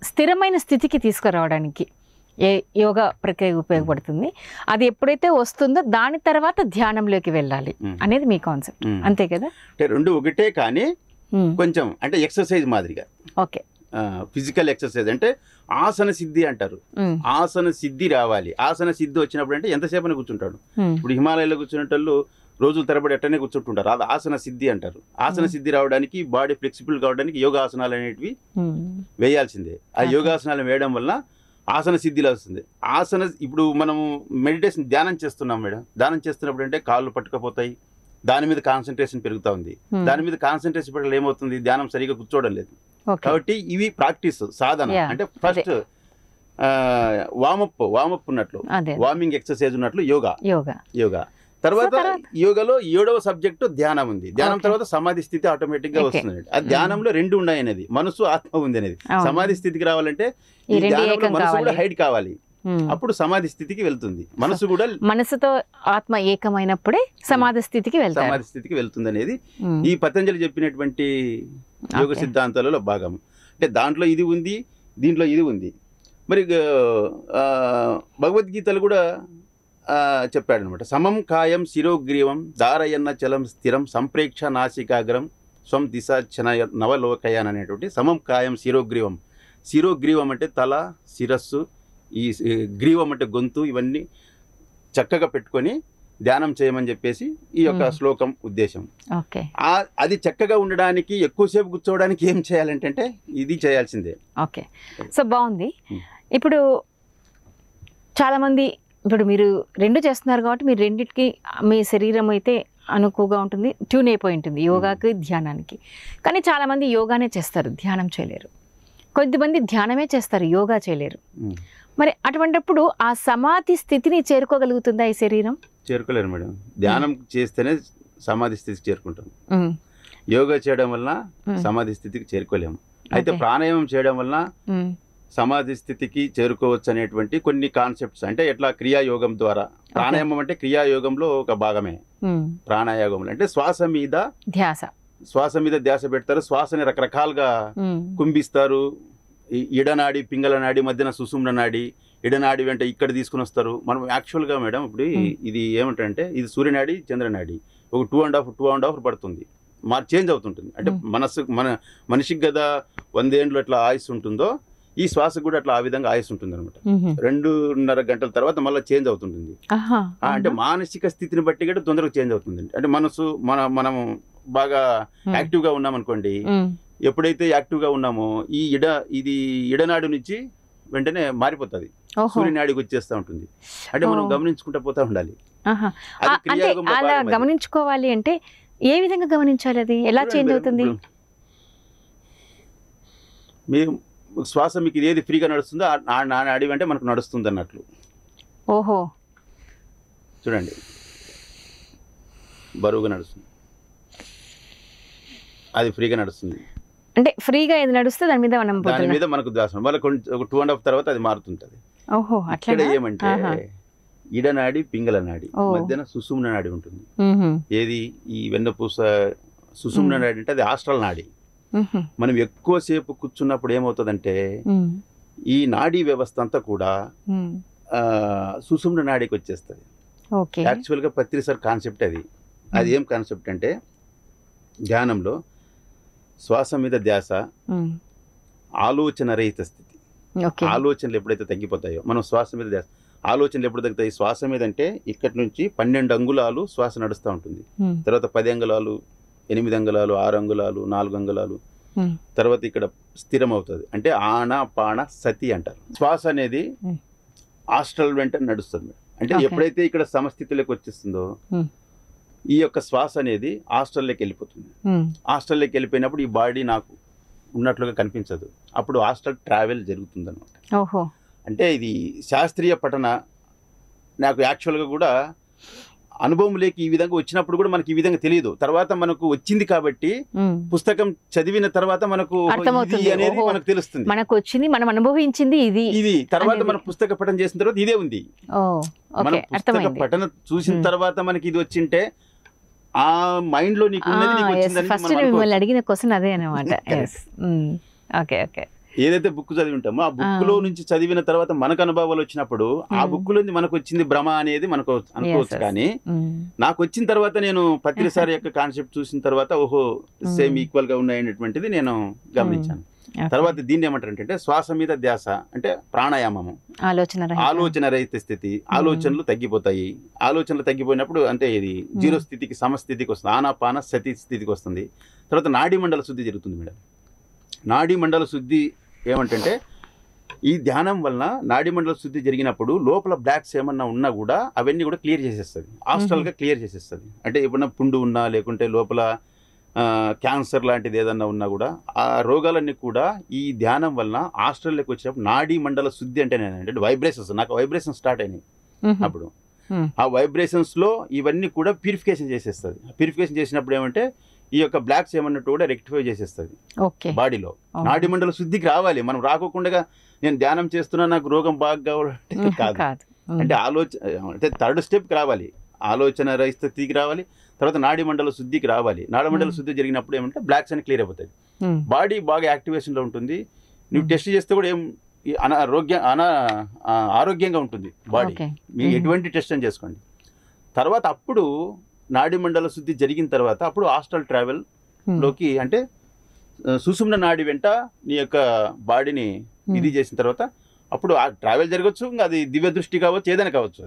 [SPEAKER 1] స్థిరమైన స్థితికి తీసుకురావడానికి యోగా ప్రక్రియ ఉపయోగపడుతుంది. అది ఎప్పుడైతే వస్తుందో దాని తర్వాత ధ్యానంలోకి వెళ్ళాలి అనేది మీ కాన్సెప్ట్, అంతే కదా?
[SPEAKER 3] అంటే రెండు ఒకటే కానీ కొంచెం అంటే ఎక్సర్సైజ్ మాదిరిగా.
[SPEAKER 1] ఓకే.
[SPEAKER 3] ఫిజికల్ ఎక్సర్సైజ్ అంటే ఆసన సిద్ధి అంటారు. ఆసన సిద్ధి రావాలి. ఆసన సిద్ధి వచ్చినప్పుడు అంటే ఎంతసేపని కూర్చుంటాడు. ఇప్పుడు హిమాలయాలో కూర్చునేటోళ్ళు రోజుల తరబడి ఎట్టనే కూర్చుంటుంటారు, అది ఆసన సిద్ధి అంటారు. ఆసన సిద్ధి రావడానికి, బాడీ ఫ్లెక్సిబుల్ కావడానికి యోగాసనాలు అనేటివి వేయాల్సిందే. ఆ యోగాసనాలు వేయడం వల్ల ఆసన సిద్ధిలో వస్తుంది. ఇప్పుడు మనము మెడిటేషన్ ధ్యానం చేస్తున్నాం మేడం, ధ్యానం చేస్తున్నప్పుడు అంటే కాళ్ళు పట్టుకపోతాయి, దాని మీద కాన్సన్ట్రేషన్ పెరుగుతూ ఉంది. దాని మీద కాన్సన్ట్రేషన్ పెట్టడం ఏమవుతుంది, ధ్యానం సరిగా కూర్చోవడం లేదు. కాబట్టి ఇవి ప్రాక్టీస్, సాధన. అంటే ఫస్ట్ వామప్ ఉన్నట్లు, వార్మింగ్ ఎక్సర్సైజ్ ఉన్నట్లు యోగా. తర్వాత యోగాలో 7వ సబ్జెక్టు ధ్యానం ఉంది. ధ్యానం తర్వాత సమాధి స్థితి ఆటోమేటిక్ గా వస్తుంది. ఆ ధ్యానంలో 2 ఉన్నాయి అనేది, మనసు, ఆత్మ ఉంది అనేది. సమాధి స్థితికి రావాలంటే ఈ ధ్యానంలో మనసు కూడా హైడ్ కావాలి, అప్పుడు సమాధి స్థితికి వెళ్తుంది. మనసు కూడా
[SPEAKER 1] మనసుతో ఆత్మ ఏకమైనప్పుడే సమాధి స్థితికి
[SPEAKER 3] వెళ్తుంది అనేది ఈ పతంజలి చెప్పినటువంటి యోగ సిద్ధాంతాలలో భాగం. అంటే దాంట్లో ఇది ఉంది, దీంట్లో ఇది ఉంది. మరి భగవద్గీతలు కూడా చెప్పాడనమాట. సమం కాయం శిరోగ్రీవం ధారయన్న చలం స్థిరం సంప్రేక్ష నాసికాగ్రం స్వం దిశ నవలోకయాన్ అనేటువంటి సమం కాయం శిరోగ్రీవం. శిరోగ్రీవం అంటే తల, శిరస్సు, ఈ గ్రీవం అంటే గొంతు, ఇవన్నీ చక్కగా పెట్టుకొని ధ్యానం చేయమని చెప్పేసి ఈ యొక్క శ్లోకం ఉద్దేశం. అది చక్కగా ఉండడానికి, ఎక్కువసేపు కూర్చోవడానికి ఏం చేయాలంటే ఇది చేయాల్సిందే.
[SPEAKER 1] ఓకే. సో బాగుంది. ఇప్పుడు చాలామంది ఇప్పుడు మీరు 2 చేస్తున్నారు కాబట్టి మీరు రెండింటికి మీ శరీరం అయితే అనుకువగా ఉంటుంది, ట్యూన్ అయిపోయి ఉంటుంది యోగాకి, ధ్యానానికి. కానీ చాలామంది యోగానే చేస్తారు, ధ్యానం చేయలేరు. కొద్దిమంది ధ్యానమే చేస్తారు, యోగా చేయలేరు. మరి అటువంటిప్పుడు ఆ సమాధి స్థితిని చేరుకోగలుగుతుందా ఈ శరీరం?
[SPEAKER 3] చేరుకోలేరు మేడం. ధ్యానం చేస్తేనే సమాధి స్థితికి చేరుకుంటాం. యోగా చేయడం వల్ల సమాధి స్థితికి చేరుకోలేము. అయితే ప్రాణాయామం చేయడం వల్ల సమాధి స్థితికి చేరుకోవచ్చు అనేటువంటి కొన్ని కాన్సెప్ట్స్. అంటే ఎట్లా క్రియాయోగం ద్వారా, ప్రాణాయామం అంటే క్రియాయోగంలో ఒక భాగమే. ప్రాణాయామం అంటే శ్వాస మీద ధ్యాస పెడతారు. శ్వాసని రకరకాలుగా కుంభిస్తారు. ఇడనాడి, పింగళ నాడి మధ్యన సుషుమ్న నాడి, ఇడనాడి వెంట ఇక్కడ తీసుకుని వస్తారు. మనం యాక్చువల్గా మేడం ఇప్పుడు ఇది ఏమంటే ఇది సూర్యనాడి, చంద్రనాడి, ఒక 2.5 పడుతుంది, చేంజ్ అవుతుంటుంది. అంటే మనిషికి కదా 100 ఏండ్లు ఎట్లా ఆయుస్ ఉంటుందో ఈ శ్వాస కూడా అట్లా ఆ విధంగా ఆయుస్ ఉంటుంది అనమాట. 2.5 గంటల తర్వాత మళ్ళీ చేంజ్ అవుతుంటుంది. అంటే మానసిక స్థితిని బట్టి కూడా తొందరగా చేంజ్ అవుతుంది. అంటే మనం బాగా యాక్టివ్గా ఉన్నామనుకోండి, ఎప్పుడైతే యాక్టివ్గా ఉన్నామో ఇది ఇడనాడు నుంచి వెంటనే మారిపోతుంది, సూర్యనాడికి వచ్చేస్తూ ఉంటుంది. అంటే మనం గమనించుకుంటూ పోతా ఉండాలి.
[SPEAKER 1] అంటే అలా గమనించుకోవాలి అంటే ఏ విధంగా గమనించాలి, అది ఎలా చేంజ్ అవుతుంది?
[SPEAKER 3] మీరు శ్వాస మీకు ఏది ఫ్రీగా నడుస్తుందో ఆ నాడి అంటే మనకు నడుస్తుంది అన్నట్లు.
[SPEAKER 1] ఓహో,
[SPEAKER 3] చూడండి, బరువుగా నడుస్తుంది, అది ఫ్రీగా నడుస్తుంది.
[SPEAKER 1] అంటే ఫ్రీగా ఏది నడుస్తే దాని మీద
[SPEAKER 3] మనకు దాసం వాళ్ళ 2.5 తర్వాత అది మారుతుంటది.
[SPEAKER 1] ఓహో,
[SPEAKER 3] ఇక్కడ ఏమంటే ఇడనాడి పింగళ నాడి మధ్యన సుషుమ్న నాడి ఉంటుంది. ఏది ఈ వెన్నపూస సుషుమ్న నాడి అంటే అది ఆస్ట్రల్ నాడి. మనం ఎక్కువసేపు కూర్చున్నప్పుడు ఏమవుతుందంటే ఈ నాడీ వ్యవస్థ అంతా కూడా సుషుమ్న నాడికి వచ్చేస్తుంది. యాక్చువల్గా పత్రిసార్ కాన్సెప్ట్ అది ఏం కాన్సెప్ట్ అంటే ధ్యానంలో శ్వాస మీద ధ్యాస, ఆలోచన రహిత స్థితి. ఆలోచనలు ఎప్పుడైతే తగ్గిపోతాయో, మనం శ్వాస మీద ధ్యాస, ఆలోచనలు ఎప్పుడు తగ్గుతాయి? శ్వాస మీద అంటే ఇక్కడి నుంచి 12 అంగుళాలు శ్వాస నడుస్తూ ఉంటుంది. తర్వాత 10 అంగుళాలు, 8 అంగుళాలు, 6 అంగుళాలు, 4 అంగుళాలు, తర్వాత ఇక్కడ స్థిరం అవుతుంది. అంటే ఆన పాణ సతి అంటారు. శ్వాస అనేది ఆస్ట్రల్ వెంట నడుస్తుంది. అంటే ఎప్పుడైతే ఇక్కడ సమస్థితిలోకి వచ్చేస్తుందో ఈ యొక్క శ్వాస అనేది ఆస్ట్రల్లోకి వెళ్ళిపోతుంది. ఆస్ట్రల్లోకి వెళ్ళిపోయినప్పుడు ఈ బాడీ నాకు ఉన్నట్లుగా కనిపించదు. అప్పుడు ఆస్ట్రల్ ట్రావెల్ జరుగుతుంది అనమాట. అంటే ఇది శాస్త్రీయ పఠన. నాకు యాక్చువల్గా కూడా అనుభవం లేక ఈ విధంగా వచ్చినప్పుడు కూడా మనకి ఈ విధంగా తెలియదు. తర్వాత మనకు వచ్చింది కాబట్టి పుస్తకం చదివిన తర్వాత మనకు అనేది మనకు తెలుస్తుంది.
[SPEAKER 1] మనకు వచ్చింది, మనం అనుభవించింది ఇది.
[SPEAKER 3] తర్వాత మన పుస్తక పఠనం చేసిన తర్వాత ఇదే ఉంది. మన పుస్తక పఠన చూసిన తర్వాత మనకి ఇది వచ్చింటే ఆ మైండ్ లో నీకు
[SPEAKER 1] అడిగిన క్వశ్చన్ అదే అన్నమాట.
[SPEAKER 3] ఏదైతే బుక్ చదివి ఉంటామో ఆ బుక్ లో నుంచి చదివిన తర్వాత మనకు అనుభవాలు వచ్చినప్పుడు ఆ బుక్ లో మనకు వచ్చింది భ్రమ అనేది మనకు అనుకోవచ్చు. కానీ నాకు వచ్చిన తర్వాత నేను పత్రిసార్ యొక్క కాన్సెప్ట్ చూసిన తర్వాత ఓహో సేమ్ ఈక్వల్ గా ఉన్నాయనేటువంటిది నేను గమనించాను. తర్వాత దీన్ని ఏమంటారంటే శ్వాస మీద ధ్యాస అంటే ప్రాణాయామము, ఆలోచన రహిత స్థితి. ఆలోచనలు తగ్గిపోతాయి. ఆలోచనలు తగ్గిపోయినప్పుడు అంటే ఇది జీరో స్థితికి సమస్థితికి వస్తుంది, ఆనాపాన సతి స్థితికి వస్తుంది. తర్వాత నాడీ మండల శుద్ధి జరుగుతుంది మేడం. నాడీ మండల శుద్ధి ఏమంటే ఈ ధ్యానం వలన నాడీ మండల శుద్ధి జరిగినప్పుడు లోపల బ్లాక్స్ ఏమన్నా ఉన్నా కూడా అవన్నీ కూడా క్లియర్ చేసేస్తుంది, ఆస్ట్రల్గా క్లియర్ చేసేస్తుంది. అంటే ఎప్పుడన్నా పుండు ఉన్నా లేకుంటే లోపల క్యాన్సర్ లాంటిది ఏదన్నా ఉన్నా కూడా ఆ రోగాలన్నీ కూడా ఈ ధ్యానం వలన ఆస్ట్రల్లోకి వచ్చినప్పుడు నాడీ మండల శుద్ధి అంటే వైబ్రేషన్స్, నాకు వైబ్రేషన్స్ స్టార్ట్ అయినాయి. అప్పుడు ఆ వైబ్రేషన్స్లో ఇవన్నీ కూడా ప్యూరిఫికేషన్ చేసేస్తుంది. ప్యూరిఫికేషన్ చేసినప్పుడు ఏమంటే ఈ యొక్క బ్లాక్స్ ఏమన్నట్టు కూడా రెక్టిఫై చేసేస్తుంది బాడీలో. నాడీ మండల శుద్ధికి రావాలి. మనం రాకోకుండా నేను ధ్యానం చేస్తున్నా నాకు రోగం బాగా కావాలంటే కాదు. అంటే అంటే 3rd స్టెప్కి రావాలి, ఆలోచన రహిత స్థితికి రావాలి, తర్వాత నాడీ మండల శుద్ధికి రావాలి. నాడీ మండల శుద్ధి జరిగినప్పుడు ఏమంటే బ్లాక్స్ అని క్లియర్ అయిపోతాయి, బాడీ బాగా యాక్టివేషన్లో ఉంటుంది. నువ్వు టెస్ట్ చేస్తే కూడా ఏం ఆరోగ్యంగా ఉంటుంది బాడీ. మీరు ఎటువంటి టెస్ట్ అని చేసుకోండి. తర్వాత అప్పుడు నాడీ మండల శుద్ధి జరిగిన తర్వాత అప్పుడు ఆస్ట్రల్ ట్రావెల్ లోకి అంటే సుషుమ్న నాడి వెంట నీ యొక్క బాడీని ఇది చేసిన తర్వాత అప్పుడు ఆ ట్రావెల్ జరగచ్చు. ఇంకా అది దివ్య దృష్టి కావచ్చు, ఏదైనా కావచ్చు.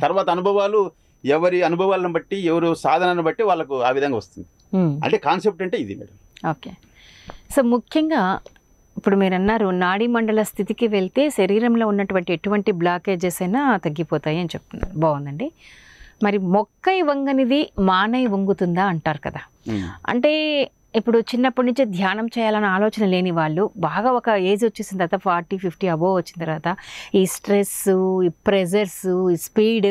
[SPEAKER 3] తర్వాత అనుభవాలు ఎవరి అనుభవాలను బట్టి, ఎవరు సాధనను బట్టి వాళ్ళకు ఆ విధంగా వస్తుంది. అంటే కాన్సెప్ట్ అంటే ఇది మేడం.
[SPEAKER 1] ఓకే. సో ముఖ్యంగా ఇప్పుడు మీరు అన్నారు నాడీ మండల స్థితికి వెళ్తే శరీరంలో ఉన్నటువంటి ఎటువంటి బ్లాకేజెస్ అయినా తగ్గిపోతాయి అని చెప్తున్నారు. బాగుందండి. మరి మొక్కై వంగనిది మానై వంగుతుందా అంటారు కదా. అంటే ఇప్పుడు చిన్నప్పటి నుంచి ధ్యానం చేయాలన్న ఆలోచన లేని వాళ్ళు బాగా ఒక ఏజ్ వచ్చేసిన తర్వాత 40-50 అబోవ్ వచ్చిన తర్వాత ఈ స్ట్రెస్, ఈ ప్రెజర్స్, ఈ స్పీడ్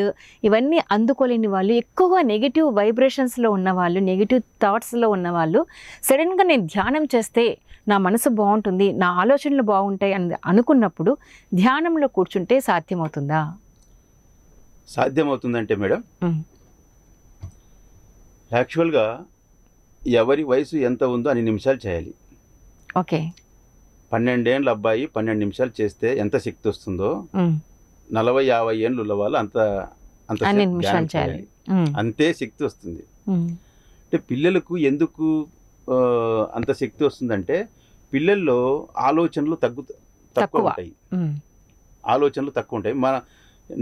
[SPEAKER 1] ఇవన్నీ అందుకోలేని వాళ్ళు, ఎక్కువగా నెగిటివ్ వైబ్రేషన్స్లో ఉన్నవాళ్ళు, నెగిటివ్ థాట్స్లో ఉన్నవాళ్ళు సడన్గా నేను ధ్యానం చేస్తే నా మనసు బాగుంటుంది, నా ఆలోచనలు బాగుంటాయి అని అనుకున్నప్పుడు ధ్యానంలో కూర్చుంటే సాధ్యమవుతుందా?
[SPEAKER 3] సాధ్యమవుతుందంటే మేడం యాక్చువల్గా ఎవరి వయసు ఎంత ఉందో అన్ని నిమిషాలు చేయాలి.
[SPEAKER 1] ఓకే.
[SPEAKER 3] 12 ఏళ్ళ అబ్బాయి 12 నిమిషాలు చేస్తే ఎంత శక్తి వస్తుందో 40-50 ఏళ్ళు ఉన్న వాళ్ళు అంత నిమిషాలు చేయాలి, అంతే శక్తి వస్తుంది. అంటే పిల్లలకు ఎందుకు అంత శక్తి వస్తుందంటే పిల్లల్లో ఆలోచనలు తక్కువ ఉంటాయి, ఆలోచనలు తక్కువ ఉంటాయి. మన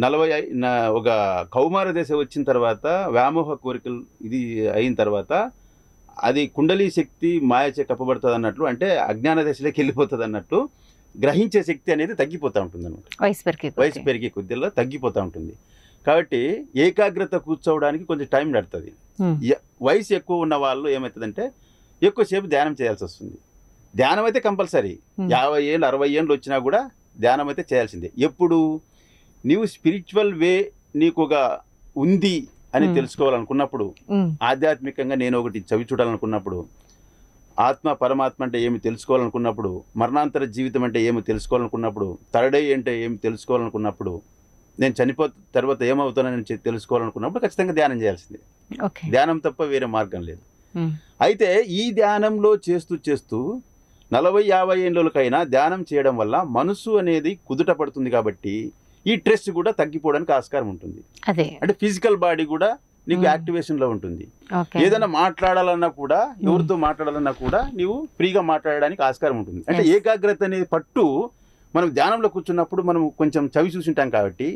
[SPEAKER 3] 40 ఒక కౌమార దశ వచ్చిన తర్వాత వ్యామోహ కోరికలు ఇది అయిన తర్వాత అది కుండలి శక్తి మాయచే కప్పబడుతుంది అన్నట్లు, అంటే అజ్ఞాన దశలోకి వెళ్ళిపోతుంది అన్నట్టు గ్రహించే శక్తి అనేది తగ్గిపోతూ ఉంటుంది అనమాట. వయసు పెరిగే కొద్దిలో తగ్గిపోతూ ఉంటుంది. కాబట్టి ఏకాగ్రత కూర్చోవడానికి కొంచెం టైం పడుతుంది. వయసు ఎక్కువ ఉన్న వాళ్ళు ఏమవుతుందంటే ఎక్కువసేపు ధ్యానం చేయాల్సి వస్తుంది. ధ్యానం అయితే కంపల్సరీ 50 ఏళ్ళు 60 ఏళ్ళు వచ్చినా కూడా ధ్యానం అయితే చేయాల్సిందే. ఎప్పుడు నీవు స్పిరిచువల్ వే నీకు ఒక ఉంది అని తెలుసుకోవాలనుకున్నప్పుడు, ఆధ్యాత్మికంగా నేను ఒకటి చవి చూడాలనుకున్నప్పుడు, ఆత్మ పరమాత్మ అంటే ఏమి తెలుసుకోవాలనుకున్నప్పుడు, మరణాంతర జీవితం అంటే ఏమి తెలుసుకోవాలనుకున్నప్పుడు, థర్డ్ ఐ అంటే ఏమి తెలుసుకోవాలనుకున్నప్పుడు, నేను తర్వాత ఏమవుతానని తెలుసుకోవాలనుకున్నప్పుడు ఖచ్చితంగా ధ్యానం చేయాల్సిందే. ధ్యానం తప్ప వేరే మార్గం లేదు. అయితే ఈ ధ్యానంలో చేస్తూ 40-50 ఏళ్ళకైనా ధ్యానం చేయడం వల్ల మనసు అనేది కుదుట పడుతుంది. కాబట్టి ఈ స్ట్రెస్ కూడా తగ్గిపోవడానికి ఆస్కారం ఉంటుంది. అంటే ఫిజికల్ బాడీ కూడా నీకు యాక్టివేషన్లో ఉంటుంది. ఏదైనా మాట్లాడాలన్నా కూడా, ఎవరితో మాట్లాడాలన్నా కూడా నీవు ఫ్రీగా మాట్లాడడానికి ఆస్కారం ఉంటుంది. అంటే ఏకాగ్రత అనే పట్టు మనం ధ్యానంలో కూర్చున్నప్పుడు మనం కొంచెం చవి చూసింటాం. కాబట్టి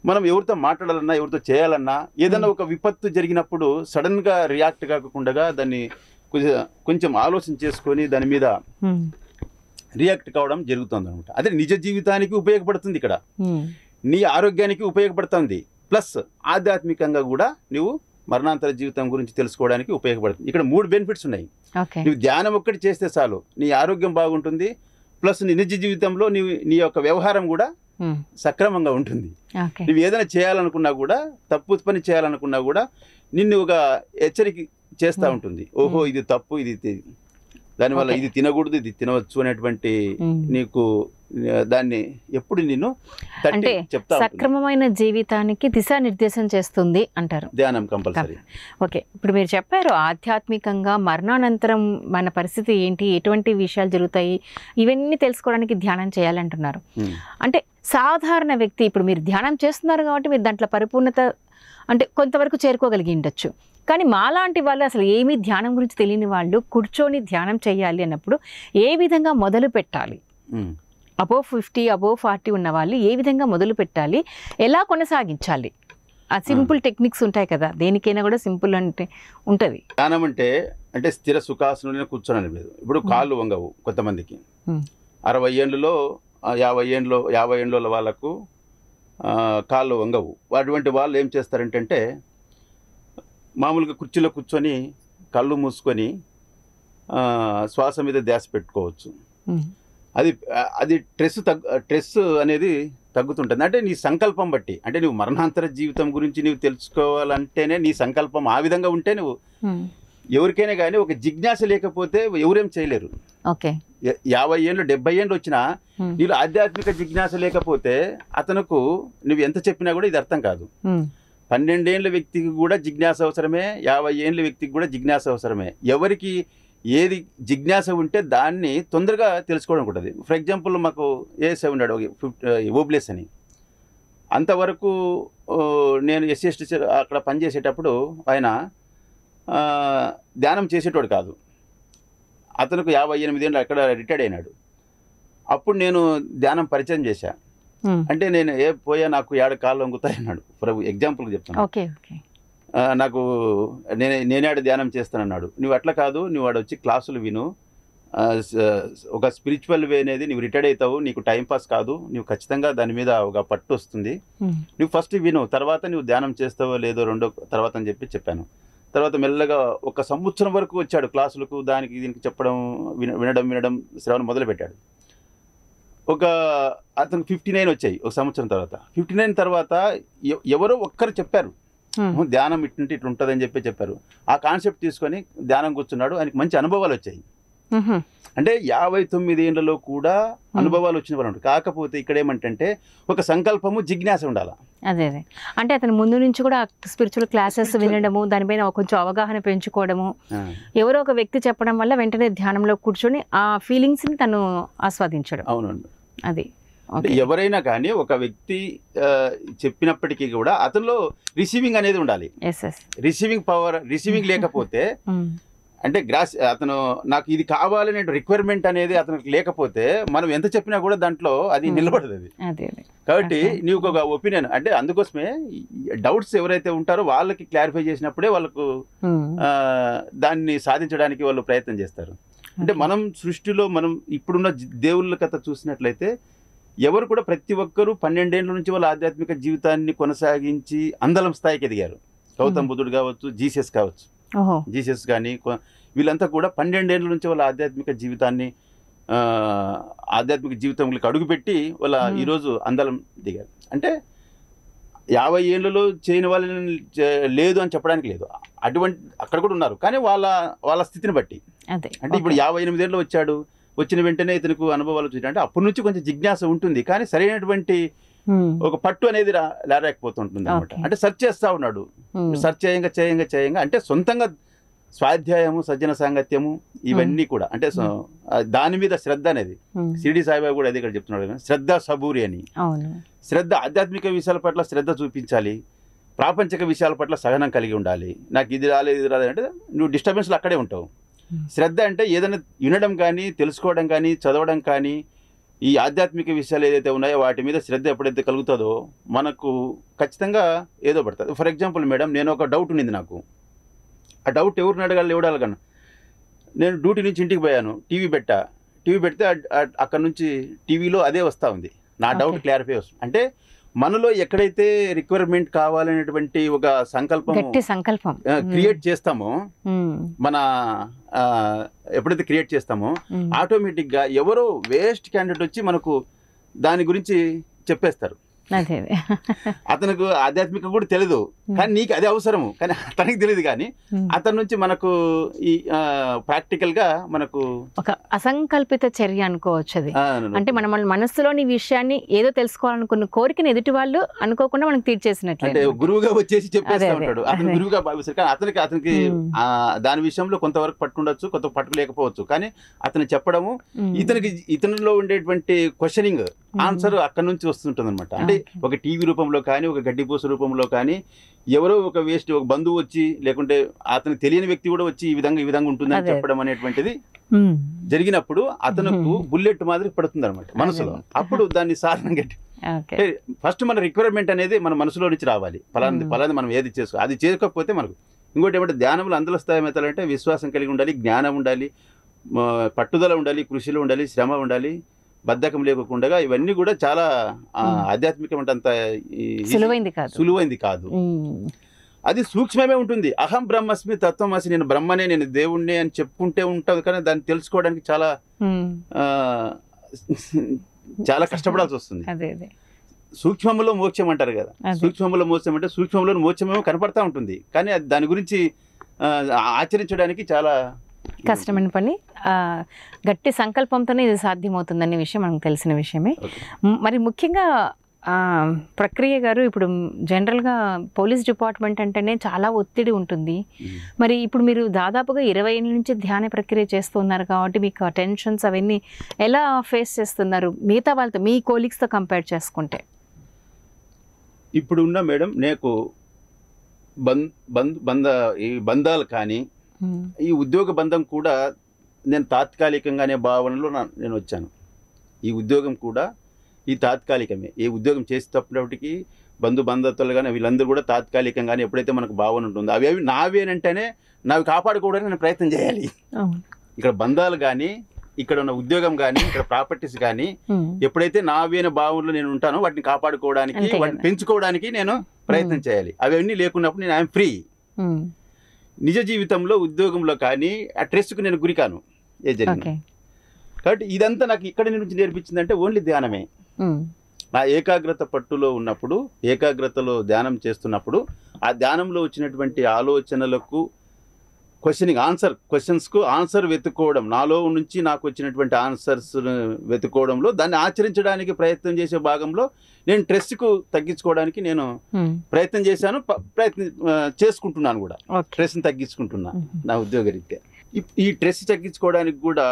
[SPEAKER 3] మనం ఎవరితో మాట్లాడాలన్నా, ఎవరితో చేయాలన్నా, ఏదైనా ఒక విపత్తు జరిగినప్పుడు సడన్గా రియాక్ట్ కాకుండా దాన్ని కొంచెం ఆలోచన చేసుకొని దాని మీద రియాక్ట్ కావడం జరుగుతుంది అనమాట. అదే నిజ జీవితానికి ఉపయోగపడుతుంది, ఇక్కడ నీ ఆరోగ్యానికి ఉపయోగపడుతుంది, ప్లస్ ఆధ్యాత్మికంగా కూడా నువ్వు మరణాంతర జీవితం గురించి తెలుసుకోవడానికి ఉపయోగపడుతుంది. ఇక్కడ 3 బెనిఫిట్స్ ఉన్నాయి. నువ్వు ధ్యానం ఒక్కటి చేస్తే చాలు, నీ ఆరోగ్యం బాగుంటుంది, ప్లస్ నీ నిజ జీవితంలో నీ యొక్క వ్యవహారం కూడా సక్రమంగా ఉంటుంది. నువ్వు ఏదైనా చేయాలనుకున్నా కూడా, తప్పు పని చేయాలనుకున్నా కూడా నిన్ను ఒక హెచ్చరిక చేస్తూ ఉంటుంది. ఓహో ఇది తప్పు, ఇది దానివల్ల ఇది తినకూడదు, ఇది తినవచ్చు అనేటువంటి నీకు దాన్ని ఎప్పుడు నిన్ను
[SPEAKER 1] అంటే సక్రమమైన జీవితానికి దిశానిర్దేశం చేస్తుంది అంటారు
[SPEAKER 3] ధ్యానం కంపల్సరీ.
[SPEAKER 1] ఓకే, ఇప్పుడు మీరు చెప్పారు ఆధ్యాత్మికంగా మరణానంతరం మన పరిస్థితి ఏంటి, ఎటువంటి విషయాలు జరుగుతాయి, ఇవన్నీ తెలుసుకోవడానికి ధ్యానం చేయాలంటున్నారు. అంటే సాధారణ వ్యక్తి, ఇప్పుడు మీరు ధ్యానం చేస్తున్నారు కాబట్టి మీరు దాంట్లో పరిపూర్ణత అంటే కొంతవరకు చేరుకోగలిగి ఉండొచ్చు. కానీ మాలాంటి వాళ్ళు అసలు ఏమీ ధ్యానం గురించి తెలియని వాళ్ళు కూర్చొని ధ్యానం చేయాలి అన్నప్పుడు ఏ విధంగా మొదలు పెట్టాలి? అబోవ్ 50 అబోవ్ 40 ఉన్న వాళ్ళు ఏ విధంగా మొదలు పెట్టాలి, ఎలా కొనసాగించాలి? ఆ సింపుల్ టెక్నిక్స్ ఉంటాయి కదా, దేనికైనా కూడా సింపుల్ అంటే ఉంటుంది.
[SPEAKER 3] ధ్యానం అంటే స్థిర సుఖాసనంలో కూర్చోని లేదు. ఇప్పుడు కాళ్ళు వంగవు కొంతమందికి, 60 ఏళ్ళలో 50 ఏళ్ళ వాళ్ళకు కాళ్ళు వంగవు. అటువంటి వాళ్ళు ఏం చేస్తారంటే మామూలుగా కుర్చీలో కూర్చొని కళ్ళు మూసుకొని శ్వాస మీద ధ్యాస పెట్టుకోవచ్చు. అది స్ట్రెస్ అనేది తగ్గుతుంటుంది. అంటే నీ సంకల్పం బట్టి, అంటే నువ్వు మరణాంతర జీవితం గురించి నువ్వు తెలుసుకోవాలంటేనే నీ సంకల్పం ఆ విధంగా ఉంటే నువ్వు ఎవరికైనా కానీ ఒక జిజ్ఞాస లేకపోతే ఎవరేం చేయలేరు. 50 ఏళ్ళు 70 ఏళ్ళు వచ్చినా నీళ్ళు ఆధ్యాత్మిక జిజ్ఞాస లేకపోతే అతనుకు నువ్వు ఎంత చెప్పినా కూడా ఇది అర్థం కాదు. 12 ఏళ్ళ వ్యక్తికి కూడా జిజ్ఞాస అవసరమే, 50 ఏళ్ళ వ్యక్తికి కూడా జిజ్ఞాస అవసరమే. ఎవరికి ఏది జిజ్ఞాస ఉంటే దాన్ని తొందరగా తెలుసుకోవడం ఉంటుంది. ఫర్ ఎగ్జాంపుల్ మాకు ఏఎస్ఐ ఉన్నాడు ఓబ్లేస్ అని, అంతవరకు నేను SC/ST అక్కడ పనిచేసేటప్పుడు ఆయన ధ్యానం చేసేటోడు కాదు. అతనికి 58 ఏళ్ళు అక్కడ రిటైర్డ్ అయినాడు. అప్పుడు నేను ధ్యానం పరిచయం చేశా. అంటే నేను పోయా నాకు 7 కాళ్ళు వంగుతాయి అన్నాడు. ప్రభు ఎగ్జాంపుల్కి చెప్తాను. నాకు నేనాడు ధ్యానం చేస్తానన్నాడు. నువ్వు అట్లా కాదు, నువ్వు వాడు వచ్చి క్లాసులు విను, ఒక స్పిరిచువల్ వే అనేది నువ్వు రిటైర్డ్ అవుతావు, నీకు టైంపాస్ కాదు, నువ్వు ఖచ్చితంగా దాని మీద ఒక పట్టు వస్తుంది, నువ్వు ఫస్ట్ విను, తర్వాత నువ్వు ధ్యానం చేస్తావో లేదో రెండో తర్వాత అని చెప్పాను. తర్వాత మెల్లగా 1 సంవత్సరం వరకు వచ్చాడు క్లాసులకు, దీనికి చెప్పడం వినడం శ్రవణం మొదలుపెట్టాడు. అతను 59 వచ్చాయి 1 సంవత్సరం తర్వాత. 59 తర్వాత ఎవరో ఒక్కరు చెప్పారు ధ్యానం ఇట్లుంటుందని చెప్పారు. ఆ కాన్సెప్ట్ తీసుకొని ధ్యానం కూర్చున్నాడు. ఆయనకి మంచి అనుభవాలు వచ్చాయి. అంటే 59 ఏళ్లలో కూడా అనుభవాలు వచ్చిన వాళ్ళు. కాకపోతే ఇక్కడ ఏమంటే ఒక సంకల్పము, జిజ్ఞాస ఉండాలి.
[SPEAKER 1] అదే అంటే అతను ముందు నుంచి కూడా స్పిరిచువల్ క్లాసెస్ వినడము, దానిపైన కొంచెం అవగాహన పెంచుకోవడము, ఎవరో ఒక వ్యక్తి చెప్పడం వల్ల వెంటనే ధ్యానంలో కూర్చొని ఆ ఫీలింగ్స్ ని తను ఆస్వాదించడం.
[SPEAKER 3] అవునండి,
[SPEAKER 1] అది
[SPEAKER 3] ఎవరైనా కానీ ఒక వ్యక్తి చెప్పినప్పటికీ కూడా అతనిలో రిసీవింగ్ అనేది ఉండాలి. రిసీవింగ్ పవర్, రిసీవింగ్ లేకపోతే అంటే అతను నాకు ఇది కావాలనే రిక్వైర్మెంట్ అనేది అతనికి లేకపోతే మనం ఎంత చెప్పినా కూడా దాంట్లో అది నిలబడదు అది. కాబట్టి నీకు ఒక ఒపీనియన్ అంటే అందుకోసమే డౌట్స్ ఎవరైతే ఉంటారో వాళ్ళకి క్లారిఫై చేసినప్పుడే వాళ్ళకు దాన్ని సాధించడానికి వాళ్ళు ప్రయత్నం చేస్తారు. అంటే మనం సృష్టిలో మనం ఇప్పుడున్న దేవుళ్ళ కథ చూసినట్లయితే ఎవరు కూడా ప్రతి ఒక్కరూ 12 ఏళ్ళ నుంచి వాళ్ళ ఆధ్యాత్మిక జీవితాన్ని కొనసాగించి అందలం స్థాయికి ఎదిగారు. గౌతమ్ బుద్ధుడు కావచ్చు, జీసస్ కావచ్చు, జీసస్ కానీ వీళ్ళంతా కూడా 12 ఏళ్ళ నుంచి వాళ్ళ ఆధ్యాత్మిక జీవితంలోకి అడుగుపెట్టి వాళ్ళ ఈరోజు అందలం దిగారు. అంటే 50 ఏళ్ళలో చేయని వాళ్ళని లేదు అని చెప్పడానికి లేదు, అటువంటి అక్కడ కూడా ఉన్నారు. కానీ వాళ్ళ స్థితిని బట్టి అంటే ఇప్పుడు 58 ఏళ్ళు వచ్చిన వెంటనే ఇతనికి అనుభవాలు వచ్చాయి అంటే అప్పటి నుంచి కొంచెం జిజ్ఞాస ఉంటుంది, కానీ సరైనటువంటి ఒక పట్టు అనేది లేకపోతుంటుంది అనమాట. అంటే సెర్చ్ చేస్తా ఉన్నాడు, సెర్చ్ చేయంగా అంటే సొంతంగా స్వాధ్యాయము, సజ్జన సాంగత్యము ఇవన్నీ కూడా అంటే దాని మీద శ్రద్ధ అనేది షిరిడి సాయిబాబా కూడా అదే ఇక్కడ చెప్తున్నాడు కదా, శ్రద్ధ సబూరి అని. శ్రద్ధ ఆధ్యాత్మిక విషయాల పట్ల శ్రద్ధ చూపించాలి, ప్రాపంచిక విషయాల పట్ల సహనం కలిగి ఉండాలి. నాకు ఇది రాలేదు అంటే నువ్వు డిస్టర్బెన్స్లో అక్కడే ఉంటావు. శ్రద్ధ అంటే ఏదైనా వినడం కానీ, తెలుసుకోవడం కానీ, చదవడం కానీ, ఈ ఆధ్యాత్మిక విషయాలు ఏదైతే ఉన్నాయో వాటి మీద శ్రద్ధ ఎప్పుడైతే కలుగుతుందో మనకు ఖచ్చితంగా ఏదో పడుతుంది. ఫర్ ఎగ్జాంపుల్ మేడం, నేను ఒక డౌట్ ఉన్నింది నాకు. ఆ డౌట్ ఎవరిని అడగాలన్నా నేను డ్యూటీ నుంచి ఇంటికి పోయాను, టీవీ పెడితే అక్కడ నుంచి టీవీలో అదే వస్తూ ఉంది, నా డౌట్ క్లారిఫై వస్తుంది. అంటే మనలో ఎక్కడైతే రిక్వైర్మెంట్ కావాలనేటువంటి ఒక సంకల్పం క్రియేట్ చేస్తామో, మన ఎప్పుడైతే క్రియేట్ చేస్తామో ఆటోమేటిక్గా ఎవరో వేస్ట్ క్యాండిడేట్ వచ్చి మనకు దాని గురించి చెప్పేస్తారు. అతనికి ఆధ్యాత్మిక కూడా తెలియదు, కానీ నీకు అదే అవసరము, కానీ అతనికి తెలియదు. కానీ అతని నుంచి మనకు ఈ ప్రాక్టికల్ గా మనకు
[SPEAKER 1] ఒక అసంకల్పిత చర్య అనుకోవచ్చు అది. అంటే మన మనస్సులోని విషయాన్ని ఏదో తెలుసుకోవాలనుకున్న కోరికను ఎదుటి వాళ్ళు అనుకోకుండా మనకు తీర్చేసినట్లు.
[SPEAKER 3] అంటే గురువుగా వచ్చేసి చెప్పేస్తా ఉంటాడు, అతను గురువుగా భావిస్తారు. కానీ అతనికి దాని విషయంలో కొంతవరకు పట్టుండొచ్చు, కొంత పట్టుకోలేకపోవచ్చు. కానీ అతను చెప్పడము ఇతనిలో ఉండేటువంటి క్వశ్చనింగ్ ఆన్సర్ అక్కడ నుంచి వస్తుంటుంది అనమాట. అంటే ఒక టీవీ రూపంలో కానీ, ఒక గడ్డిపూస రూపంలో కానీ, ఎవరో ఒక బంధువు వచ్చి, లేకుంటే అతనికి తెలియని వ్యక్తి కూడా వచ్చి ఈ విధంగా ఉంటుందని చెప్పడం అనేటువంటిది జరిగినప్పుడు అతనుకు బుల్లెట్ మాదిరి పడుతుంది అనమాట మనసులో. అప్పుడు దాన్ని సాధన గట్టి ఫస్ట్ మన రిక్వైర్మెంట్ అనేది మన మనసులో నుంచి రావాలి. ఫలాన్ని మనం ఏది చేసుకో, అది చేయకపోతే మనకు ఇంకోటి ఏమంటే ధ్యానంలో అందల స్థాయి మెత్తాలంటే విశ్వాసం కలిగి ఉండాలి, జ్ఞానం ఉండాలి, పట్టుదల ఉండాలి, కృషిలో ఉండాలి, శ్రమ ఉండాలి, బద్ధకం లేకుండా. ఇవన్నీ కూడా చాలా ఆధ్యాత్మికం అంత సులువైంది కాదు. అది సూక్ష్మమే ఉంటుంది. అహం బ్రహ్మస్మి తత్వమసి, నేను బ్రహ్మనే, నేను దేవుణ్ణి అని చెప్పుకుంటే ఉంటుంది. కానీ దాన్ని తెలుసుకోవడానికి చాలా కష్టపడాల్సి వస్తుంది. సూక్ష్మంలో మోక్షం అంటారు కదా, సూక్ష్మంలో మోక్షం అంటే సూక్ష్మంలో మోక్షమేమో కనపడతా ఉంటుంది, కానీ దాని గురించి ఆచరించడానికి చాలా
[SPEAKER 1] కష్టమైన పని. గట్టి సంకల్పంతోనే ఇది సాధ్యమవుతుందనే విషయం మనకు తెలిసిన విషయమే. మరి ముఖ్యంగా ప్రక్రియ గారు, ఇప్పుడు జనరల్గా పోలీస్ డిపార్ట్మెంట్ అంటేనే చాలా ఒత్తిడి ఉంటుంది. మరి ఇప్పుడు మీరు దాదాపుగా 20 ఏళ్ళ నుంచి ధ్యాన ప్రక్రియ చేస్తున్నారు కాబట్టి మీకు టెన్షన్స్ అవన్నీ ఎలా ఫేస్ చేస్తున్నారు మిగతా వాళ్ళతో, మీ కోలీగ్స్తో కంపేర్ చేసుకుంటే?
[SPEAKER 3] ఇప్పుడు ఉన్న మేడం, నాకు ఈ బంధాలు కానీ, ఈ ఉద్యోగ బంధం కూడా నేను తాత్కాలికంగానే భావనలో నేను వచ్చాను. ఈ ఉద్యోగం కూడా ఈ తాత్కాలికమే. ఏ ఉద్యోగం చేసేటప్పటికి బంధుత్వాలు కానీ వీళ్ళందరూ కూడా తాత్కాలికంగానే ఎప్పుడైతే మనకు భావన ఉంటుందో అవి నావేనంటేనే నావి కాపాడుకోవడానికి నేను ప్రయత్నం చేయాలి. ఇక్కడ బంధాలు కానీ, ఇక్కడ ఉన్న ఉద్యోగం కానీ, ఇక్కడ ప్రాపర్టీస్ కానీ ఎప్పుడైతే నావేన భావనలో నేను ఉంటానో వాటిని కాపాడుకోవడానికి, వాటిని పెంచుకోవడానికి నేను ప్రయత్నం చేయాలి. అవన్నీ లేకున్నప్పుడు నేను ఐఎమ్ ఫ్రీ. నిజ జీవితంలో, ఉద్యోగంలో కానీ ఆ స్ట్రెస్కు నేను గురికాను ఏ జరిగింది. కాబట్టి ఇదంతా నాకు ఇక్కడ నుంచి నేర్పించిందంటే ఓన్లీ ధ్యానమే. నా ఏకాగ్రత పట్టులో ఉన్నప్పుడు, ఏకాగ్రతలో ధ్యానం చేస్తున్నప్పుడు, ఆ ధ్యానంలో వచ్చినటువంటి ఆలోచనలకు క్వశ్చన్స్కు ఆన్సర్ వెతుక్కోవడం, నాలో నుంచి నాకు వచ్చినటువంటి ఆన్సర్స్ వెతుక్కోవడంలో, దాన్ని ఆచరించడానికి ప్రయత్నం చేసే భాగంలో నేను స్ట్రెస్కు తగ్గించుకోవడానికి నేను ప్రయత్నం చేశాను, చేసుకుంటున్నాను కూడా. స్ట్రెస్ని తగ్గించుకుంటున్నా నా ఉద్యోగరీత్యా. ఈ స్ట్రెస్ తగ్గించుకోవడానికి కూడా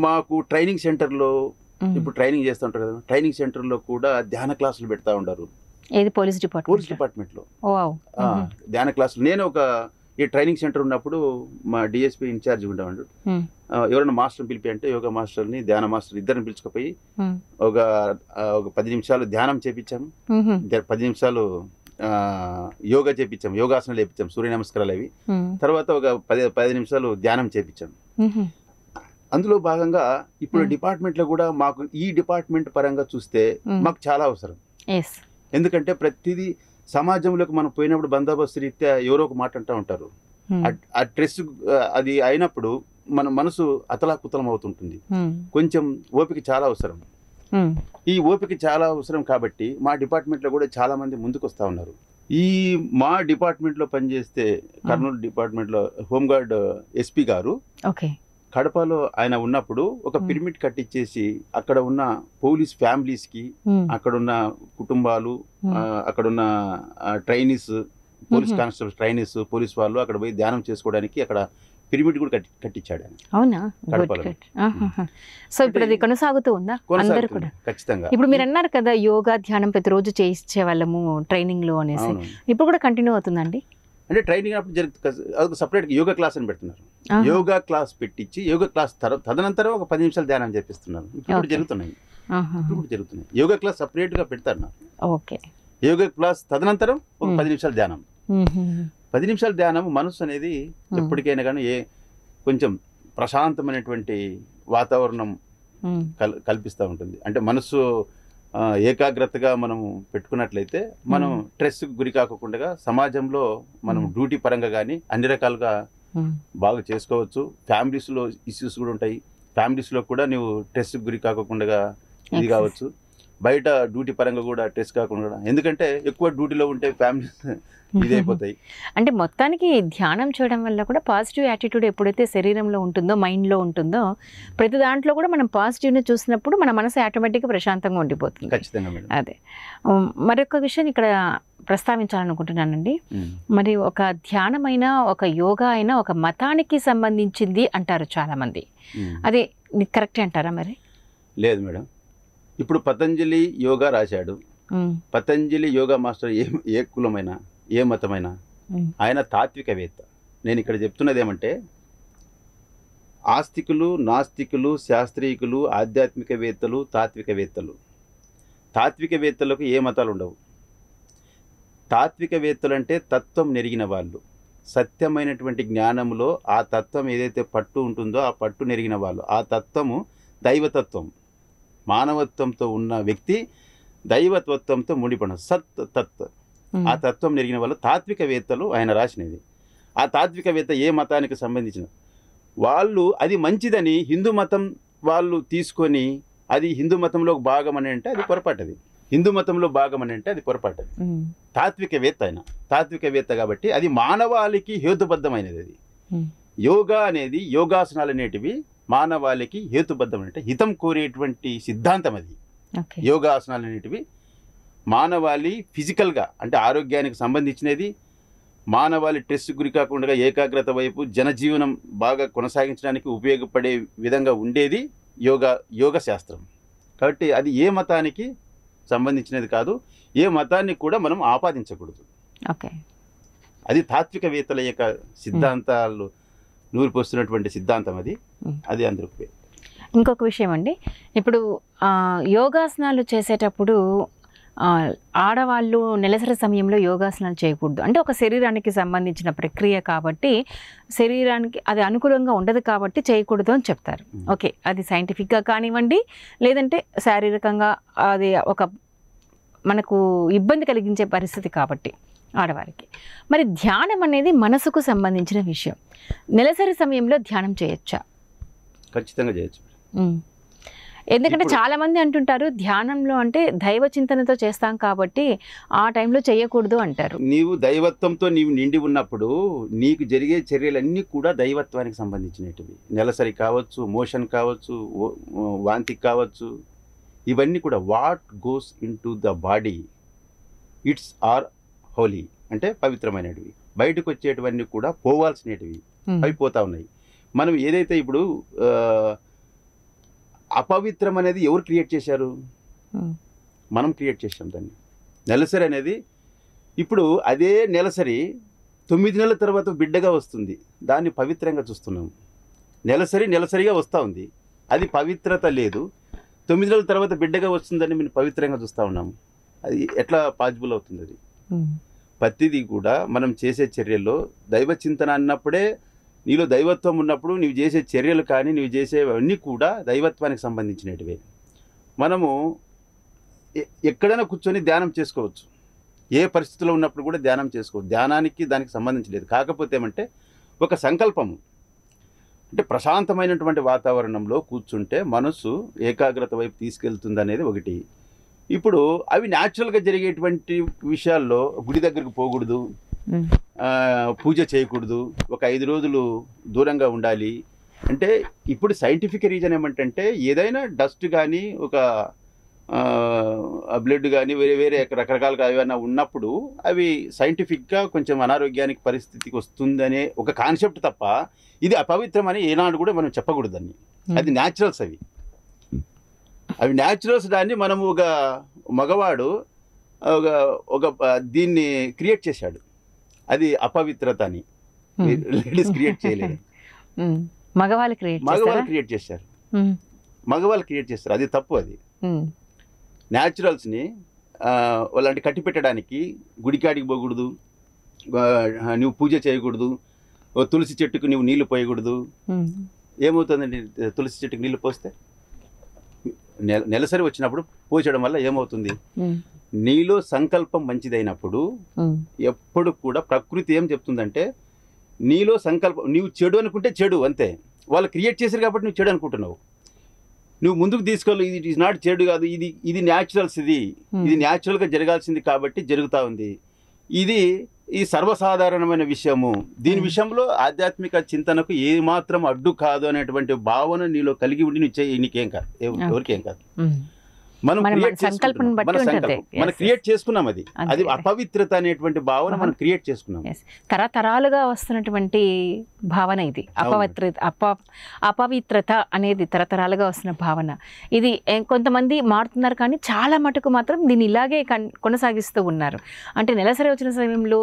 [SPEAKER 3] మాకు ట్రైనింగ్ సెంటర్లో, ఇప్పుడు ట్రైనింగ్ చేస్తూ ఉంటారు కదా, ట్రైనింగ్ సెంటర్లో కూడా ధ్యాన క్లాసులు పెడతా ఉంటారు.
[SPEAKER 1] పోలీస్ డిపార్ట్మెంట్లో
[SPEAKER 3] ధ్యాన క్లాసులు. నేను ఒక ఈ ట్రైనింగ్ సెంటర్ ఉన్నప్పుడు మా డిఎస్పీ ఇన్ఛార్జ్ ఉండేవాడు. ఎవరైనా మాస్టర్ని పిలిపి అంటే యోగా మాస్టర్ని, ధ్యాన మాస్టర్ ఇద్దరిని పిలుచుకుపోయి ఒక 10 నిమిషాలు ధ్యానం చేపించాము, 10 నిమిషాలు యోగా చేపించాము, యోగాసనాలు చేపించాము, సూర్య నమస్కారాలు అవి. తర్వాత ఒక 10 నిమిషాలు ధ్యానం చేపించాము. అందులో భాగంగా ఇప్పుడు డిపార్ట్మెంట్లో కూడా మాకు ఈ డిపార్ట్మెంట్ పరంగా చూస్తే మాకు చాలా అవసరం. ఎందుకంటే ప్రతిదీ సమాజంలోకి మనం పోయినప్పుడు బందోబస్తు రీత్యా ఎవరో ఒక మాట అంటూ ఉంటారు. ఆ స్ట్రెస్ అది అయినప్పుడు మన మనసు అతలాకుతలం అవుతుంటుంది. కొంచెం ఓపిక చాలా అవసరం. ఈ ఓపిక చాలా అవసరం కాబట్టి మా డిపార్ట్మెంట్లో కూడా చాలా మంది ముందుకు వస్తూ ఉన్నారు. ఈ మా డిపార్ట్మెంట్లో పనిచేస్తే కర్నూలు డిపార్ట్మెంట్లో హోంగార్డ్ ఎస్పీ గారు కడపలో ఆయన ఉన్నప్పుడు ఒక పిరమిడ్ కట్టించేసి అక్కడ ఉన్న పోలీస్ ఫ్యామిలీస్కి, అక్కడున్న కుటుంబాలు, అక్కడున్న trainees, police constables trainees, police వాళ్ళు అక్కడ పోయి ధ్యానం చేసుకోవడానికి అక్కడ పిరమిడ్ కూడా కట్టించాడు ఆయన.
[SPEAKER 1] అవునా? సో ఇప్పుడు అది కొనసాగుతూ ఉందా? అందరూ కూడా
[SPEAKER 3] ఖచ్చితంగా.
[SPEAKER 1] ఇప్పుడు మీరు అన్నారు కదా యోగా ధ్యానం ప్రతిరోజు చేయించే వాళ్ళము ట్రైనింగ్ లో అనేసి, ఇప్పుడు కూడా కంటిన్యూ అవుతుందండి?
[SPEAKER 3] అంటే ట్రైనింగ్ అప్పుడు జరుగుతుంది, సపరేట్ యోగా క్లాస్ అని పెడుతున్నారు. యోగా క్లాస్ పెట్టించి యోగా క్లాస్ తదనంతరం ఒక 10 నిమిషాలు ధ్యానం చేపిస్తున్నారు. ఇప్పుడు జరుగుతున్నాయి. యోగా క్లాస్ సపరేట్ గా పెడతారు.
[SPEAKER 1] ఓకే.
[SPEAKER 3] యోగా క్లాస్ తదనంతరం ఒక 10 నిమిషాలు ధ్యానం. 10 నిమిషాల ధ్యానం మనసు అనేది ఎప్పటికైనా కానీ కొంచెం ప్రశాంతమైనటువంటి వాతావరణం కల్పిస్తూ ఉంటుంది. అంటే మనసు ఏకాగ్రతగా మనం పెట్టుకున్నట్లయితే మనం స్ట్రెస్కి గురి కాకుండా సమాజంలో మనం డ్యూటీ పరంగా కానీ అన్ని రకాలుగా బాగా చేసుకోవచ్చు. ఫ్యామిలీస్లో ఇష్యూస్ కూడా ఉంటాయి. ఫ్యామిలీస్లో కూడా నువ్వు స్ట్రెస్కి గురి కాకుండా ఇది కావచ్చు. బయట డ్యూటీ పరంగా కూడా స్ట్రెస్ కాకుండా, ఎందుకంటే ఎక్కువ డ్యూటీలో ఉంటే ఫ్యామిలీస్ ఇదైపోతాయి.
[SPEAKER 1] అంటే మొత్తానికి ధ్యానం చేయడం వల్ల కూడా పాజిటివ్ యాటిట్యూడ్ ఎప్పుడైతే శరీరంలో ఉంటుందో, మైండ్లో ఉంటుందో, ప్రతి దాంట్లో కూడా మనం పాజిటివ్ని చూసినప్పుడు మన మనసు ఆటోమేటిక్గా ప్రశాంతంగా ఉండిపోతుంది.
[SPEAKER 3] ఖచ్చితంగా మేడం.
[SPEAKER 1] అదే మరొక విషయం ఇక్కడ ప్రస్తావించాలనుకుంటున్నానండి. మరి ఒక ధ్యానమైన, ఒక యోగా అయినా ఒక మతానికి సంబంధించింది అంటారు చాలామంది. అది కరెక్టే అంటారా? మరి
[SPEAKER 3] లేదు మేడం. ఇప్పుడు పతంజలి యోగా రాశాడు. పతంజలి యోగా మాస్టర్ ఏ కులమైనా, ఏ మతమైనా ఆయన తాత్వికవేత్త. నేను ఇక్కడ చెప్తున్నది ఏమంటే, ఆస్తికులు, నాస్తికులు, శాస్త్రీయులు, ఆధ్యాత్మికవేత్తలు, తాత్వికవేత్తలు. తాత్వికవేత్తలకు ఏ మతాలు ఉండవు. తాత్వికవేత్తలు అంటే తత్వం నెరిగిన వాళ్ళు, సత్యమైనటువంటి జ్ఞానంలో ఆ తత్వం ఏదైతే పట్టు ఉంటుందో ఆ పట్టు నెరిగిన వాళ్ళు. ఆ తత్వము దైవతత్వం, మానవత్వంతో ఉన్న వ్యక్తి దైవతత్వంతో ముడిపడిన సత్ తత్, ఆ తత్వం నెరిగిన వాళ్ళు తాత్వికవేత్తలు. ఆయన రాసినది. ఆ తాత్వికవేత్త ఏ మతానికి సంబంధించిన వాళ్ళు అది మంచిదని హిందూ మతం వాళ్ళు తీసుకొని అది హిందూ మతంలో భాగం అని అంటే అది పొరపాటది. హిందూ మతంలో భాగం అని అంటే అది పొరపాటది. తాత్వికవేత్త ఆయన తాత్వికవేత్త కాబట్టి అది మానవాళికి హేతుబద్ధమైనది. అది యోగా అనేది, యోగాసనాలు అనేటివి మానవాళికి హేతుబద్ధమైన హితం కోరేటువంటి సిద్ధాంతం. అది యోగాసనాలు అనేటివి మానవాళి ఫిజికల్గా అంటే ఆరోగ్యానికి సంబంధించినది. మానవాళి స్ట్రెస్ గురి కాకుండా ఏకాగ్రత వైపు జనజీవనం బాగా కొనసాగించడానికి ఉపయోగపడే విధంగా ఉండేది యోగ శాస్త్రం. కాబట్టి అది ఏ మతానికి సంబంధించినది కాదు, ఏ మతాన్ని కూడా మనం ఆపాదించకూడదు.
[SPEAKER 1] ఓకే.
[SPEAKER 3] అది తాత్వికవేత్తల యొక్క సిద్ధాంతాలు నూరిపోస్తున్నటువంటి సిద్ధాంతం. అది అందరికీ.
[SPEAKER 1] ఇంకొక విషయం అండి, ఇప్పుడు యోగాసనాలు చేసేటప్పుడు ఆడవాళ్ళు నెలసరి సమయంలో యోగాసనాలు చేయకూడదు అంటే ఒక శరీరానికి సంబంధించిన ప్రక్రియ కాబట్టి శరీరానికి అది అనుకూలంగా ఉండదు కాబట్టి చేయకూడదు అని చెప్తారు. ఓకే, అది సైంటిఫిక్గా కానివ్వండి, లేదంటే శారీరకంగా అది ఒక మనకు ఇబ్బంది కలిగించే పరిస్థితి కాబట్టి ఆడవారికి. మరి ధ్యానం అనేది మనసుకు సంబంధించిన విషయం. నెలసరి సమయంలో ధ్యానం చేయొచ్చా?
[SPEAKER 3] ఖచ్చితంగా చేయొచ్చు.
[SPEAKER 1] ఎందుకంటే చాలామంది అంటుంటారు ధ్యానంలో అంటే దైవ చింతనతో చేస్తాం కాబట్టి ఆ టైంలో చేయకూడదు అంటారు.
[SPEAKER 3] నీవు దైవత్వంతో నీవు నిండి ఉన్నప్పుడు నీకు జరిగే చర్యలన్నీ కూడా దైవత్వానికి సంబంధించినవి. నెలసరి కావచ్చు, మోషన్ కావచ్చు, వాంతి కావచ్చు, ఇవన్నీ కూడా what goes into the body it's are holy అంటే పవిత్రమైనవి. బయటకు వచ్చేటివన్నీ కూడా పోవాల్సినవి అవి పోతా ఉన్నాయి. మనం ఏదైతే ఇప్పుడు అపవిత్రం అనేది ఎవరు క్రియేట్ చేశారు? మనం క్రియేట్ చేసాం దాన్ని. నెలసరి అనేది ఇప్పుడు అదే నెలసరి 9 నెలల తర్వాత బిడ్డగా వస్తుంది, దాన్ని పవిత్రంగా చూస్తున్నాం. నెలసరిగా వస్తూ ఉంది, అది పవిత్రత లేదు. 9 నెలల తర్వాత బిడ్డగా వస్తుందని మేము పవిత్రంగా చూస్తూ ఉన్నాము. అది ఎట్లా పాసిబుల్ అవుతుంది? అది ప్రతిదీ కూడా మనం చేసే చర్యల్లో దైవ చింతన అన్నప్పుడే, నీలో దైవత్వం ఉన్నప్పుడు నీవు చేసే చర్యలు కానీ నీవు చేసేవన్నీ కూడా దైవత్వానికి సంబంధించినటివే. మనము ఎక్కడైనా కూర్చొని ధ్యానం చేసుకోవచ్చు, ఏ పరిస్థితిలో ఉన్నప్పుడు కూడా ధ్యానం చేసుకోవచ్చు. ధ్యానానికి దానికి సంబంధించలేదు. కాకపోతే ఏమంటే ఒక సంకల్పము, అంటే ప్రశాంతమైనటువంటి వాతావరణంలో కూర్చుంటే మనసు ఏకాగ్రత వైపు తీసుకెళ్తుంది అనేది ఒకటి. ఇప్పుడు అవి న్యాచురల్గా జరిగేటువంటి విషయాల్లో గుడి దగ్గరకు పోకూడదు, పూజ చేయకూడదు, ఒక 5 రోజులు దూరంగా ఉండాలి అంటే ఇప్పుడు సైంటిఫిక్ రీజన్ ఏమంటే ఏదైనా డస్ట్ కానీ ఒక బ్లడ్ కానీ వేరే రకరకాలుగా ఏమైనా ఉన్నప్పుడు అవి సైంటిఫిక్గా కొంచెం అనారోగ్యానికి పరిస్థితికి వస్తుందనే ఒక కాన్సెప్ట్ తప్ప ఇది అపవిత్రం అని ఏనాడు కూడా మనం చెప్పకూడదని. అది న్యాచురల్స్, అవి న్యాచురల్స్. దాన్ని మనము ఒక మగవాడు ఒక దీన్ని క్రియేట్ చేశాడు, అది అపవిత్రత అని. లేడీస్ క్రియేట్ చేయలేదు,
[SPEAKER 1] మగవాళ్ళు క్రియేట్
[SPEAKER 3] చేస్తారు. అది తప్పు. అది న్యాచురల్స్ని వాళ్ళంటి కట్టి పెట్టడానికి గుడికాడికి పోకూడదు, నువ్వు పూజ చేయకూడదు, తులసి చెట్టుకు నువ్వు నీళ్లు పోయకూడదు. ఏమవుతుందండి తులసి చెట్టుకు నీళ్లు పోస్తే? నెలసరి వచ్చినప్పుడు పోచడం వల్ల ఏమవుతుంది? నీలో సంకల్పం మంచిదైనప్పుడు ఎప్పుడు కూడా ప్రకృతి ఏం చెప్తుందంటే నీలో సంకల్పం, నీవు చెడు అనుకుంటే చెడు అంతే. వాళ్ళు క్రియేట్ చేశారు కాబట్టి నువ్వు చెడు అనుకుంటున్నావు. నువ్వు ముందుకు తీసుకోవాలి, ఇది ఈజ్ నాట్ చెడు కాదు, ఇది న్యాచురల్స్, ఇది న్యాచురల్గా జరగాల్సింది కాబట్టి జరుగుతూ ఉంది. ఇది సర్వసాధారణమైన విషయము. దీని విషయంలో ఆధ్యాత్మిక చింతనకు ఏమాత్రం అడ్డు కాదు అనేటువంటి భావన నీలో కలిగి ఉండి నువ్వు నీకేం కాదు, ఎవరికేం కాదు. మనం క్రియేట్ చేసుకున్నాం, అది అపవిత్రత అనేటువంటి భావన మనం క్రియేట్ చేసుకున్నాం.
[SPEAKER 1] తరతరాలుగా వస్తున్నటువంటి భావన ఇది. అపవిత్రత అనేది తరతరాలుగా వస్తున్న భావన. ఇది కొంతమంది మారుతున్నారు, కానీ చాలా మటుకు మాత్రం దీన్ని ఇలాగే కొనసాగిస్తూ ఉన్నారు. అంటే నెలసరి వచ్చిన సమయంలో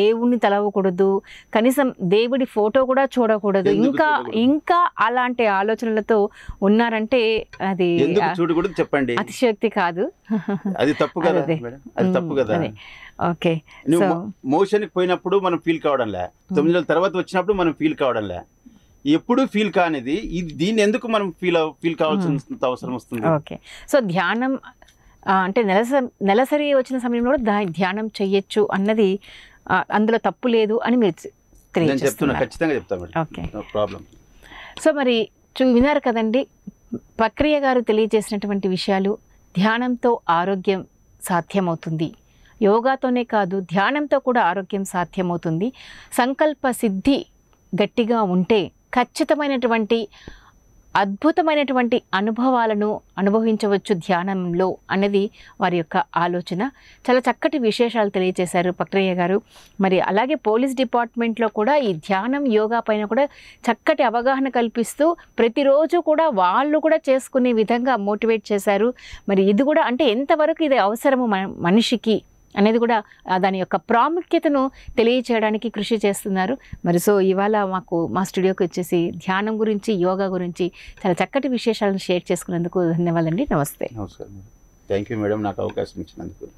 [SPEAKER 1] దేవుణ్ణి తలవకూడదు, కనీసం దేవుడి ఫోటో కూడా చూడకూడదు, ఇంకా అలాంటి ఆలోచనలతో ఉన్నారంటే అది
[SPEAKER 3] చూడకూడదు. చెప్పండి,
[SPEAKER 1] అతిశక్తి కాదు,
[SPEAKER 3] అది తప్పు కదా, అది తప్పు కదా.
[SPEAKER 1] ఓకే,
[SPEAKER 3] మోషన్ పోయినప్పుడు మనం ఫీల్ కావడంలే, 9 నెలల తర్వాత వచ్చినప్పుడు మనం ఫీల్ కావడంలే, ఎప్పుడు ఫీల్ కానిది దీన్ని ఎందుకు మనం ఫీల్ కావాల్సిన అవసరం వస్తుంది?
[SPEAKER 1] ఓకే, సో ధ్యానం అంటే నెలసరి వచ్చిన సమయంలో కూడా ధ్యానం చెయ్యొచ్చు అన్నది అందులో తప్పు లేదు అని మీరు
[SPEAKER 3] చెప్తున్నారు. ఖచ్చితంగా చెప్తాను మేడం.
[SPEAKER 1] Okay,
[SPEAKER 3] problem.
[SPEAKER 1] సో మరి విన్నారు కదండి ప్రక్రియ గారు తెలియజేసినటువంటి విషయాలు. ధ్యానంతో ఆరోగ్యం సాధ్యమవుతుంది, యోగాతోనే కాదు ధ్యానంతో కూడా ఆరోగ్యం సాధ్యమవుతుంది. సంకల్ప సిద్ధి గట్టిగా ఉంటే ఖచ్చితమైనటువంటి అద్భుతమైనటువంటి అనుభవాలను అనుభవించవచ్చు ధ్యానంలో అన్నది వారి యొక్క ఆలోచన. చాలా చక్కటి విశేషాలు తెలియజేశారు ప్రక్రియ గారు. మరి అలాగే పోలీస్ డిపార్ట్మెంట్లో కూడా ఈ ధ్యానం యోగా పైన కూడా చక్కటి అవగాహన కల్పిస్తూ ప్రతిరోజు కూడా వాళ్ళు కూడా చేసుకునే విధంగా మోటివేట్ చేశారు. మరి ఇది కూడా అంటే ఎంతవరకు ఇది అవసరము మనిషికి అనేది కూడా దాని యొక్క ప్రాముఖ్యతను తెలియచేయడానికి కృషి చేస్తున్నారు. మరి సో ఇవాళ మా స్టూడియోకి వచ్చేసి ధ్యానం గురించి, యోగా గురించి చాలా చక్కటి విశేషాలను షేర్ చేసుకున్నందుకు ధన్యవాదాలండి. నమస్తే.
[SPEAKER 3] నమస్కారం. థ్యాంక్ యూ మేడం, నాకు అవకాశం ఇచ్చినందుకు.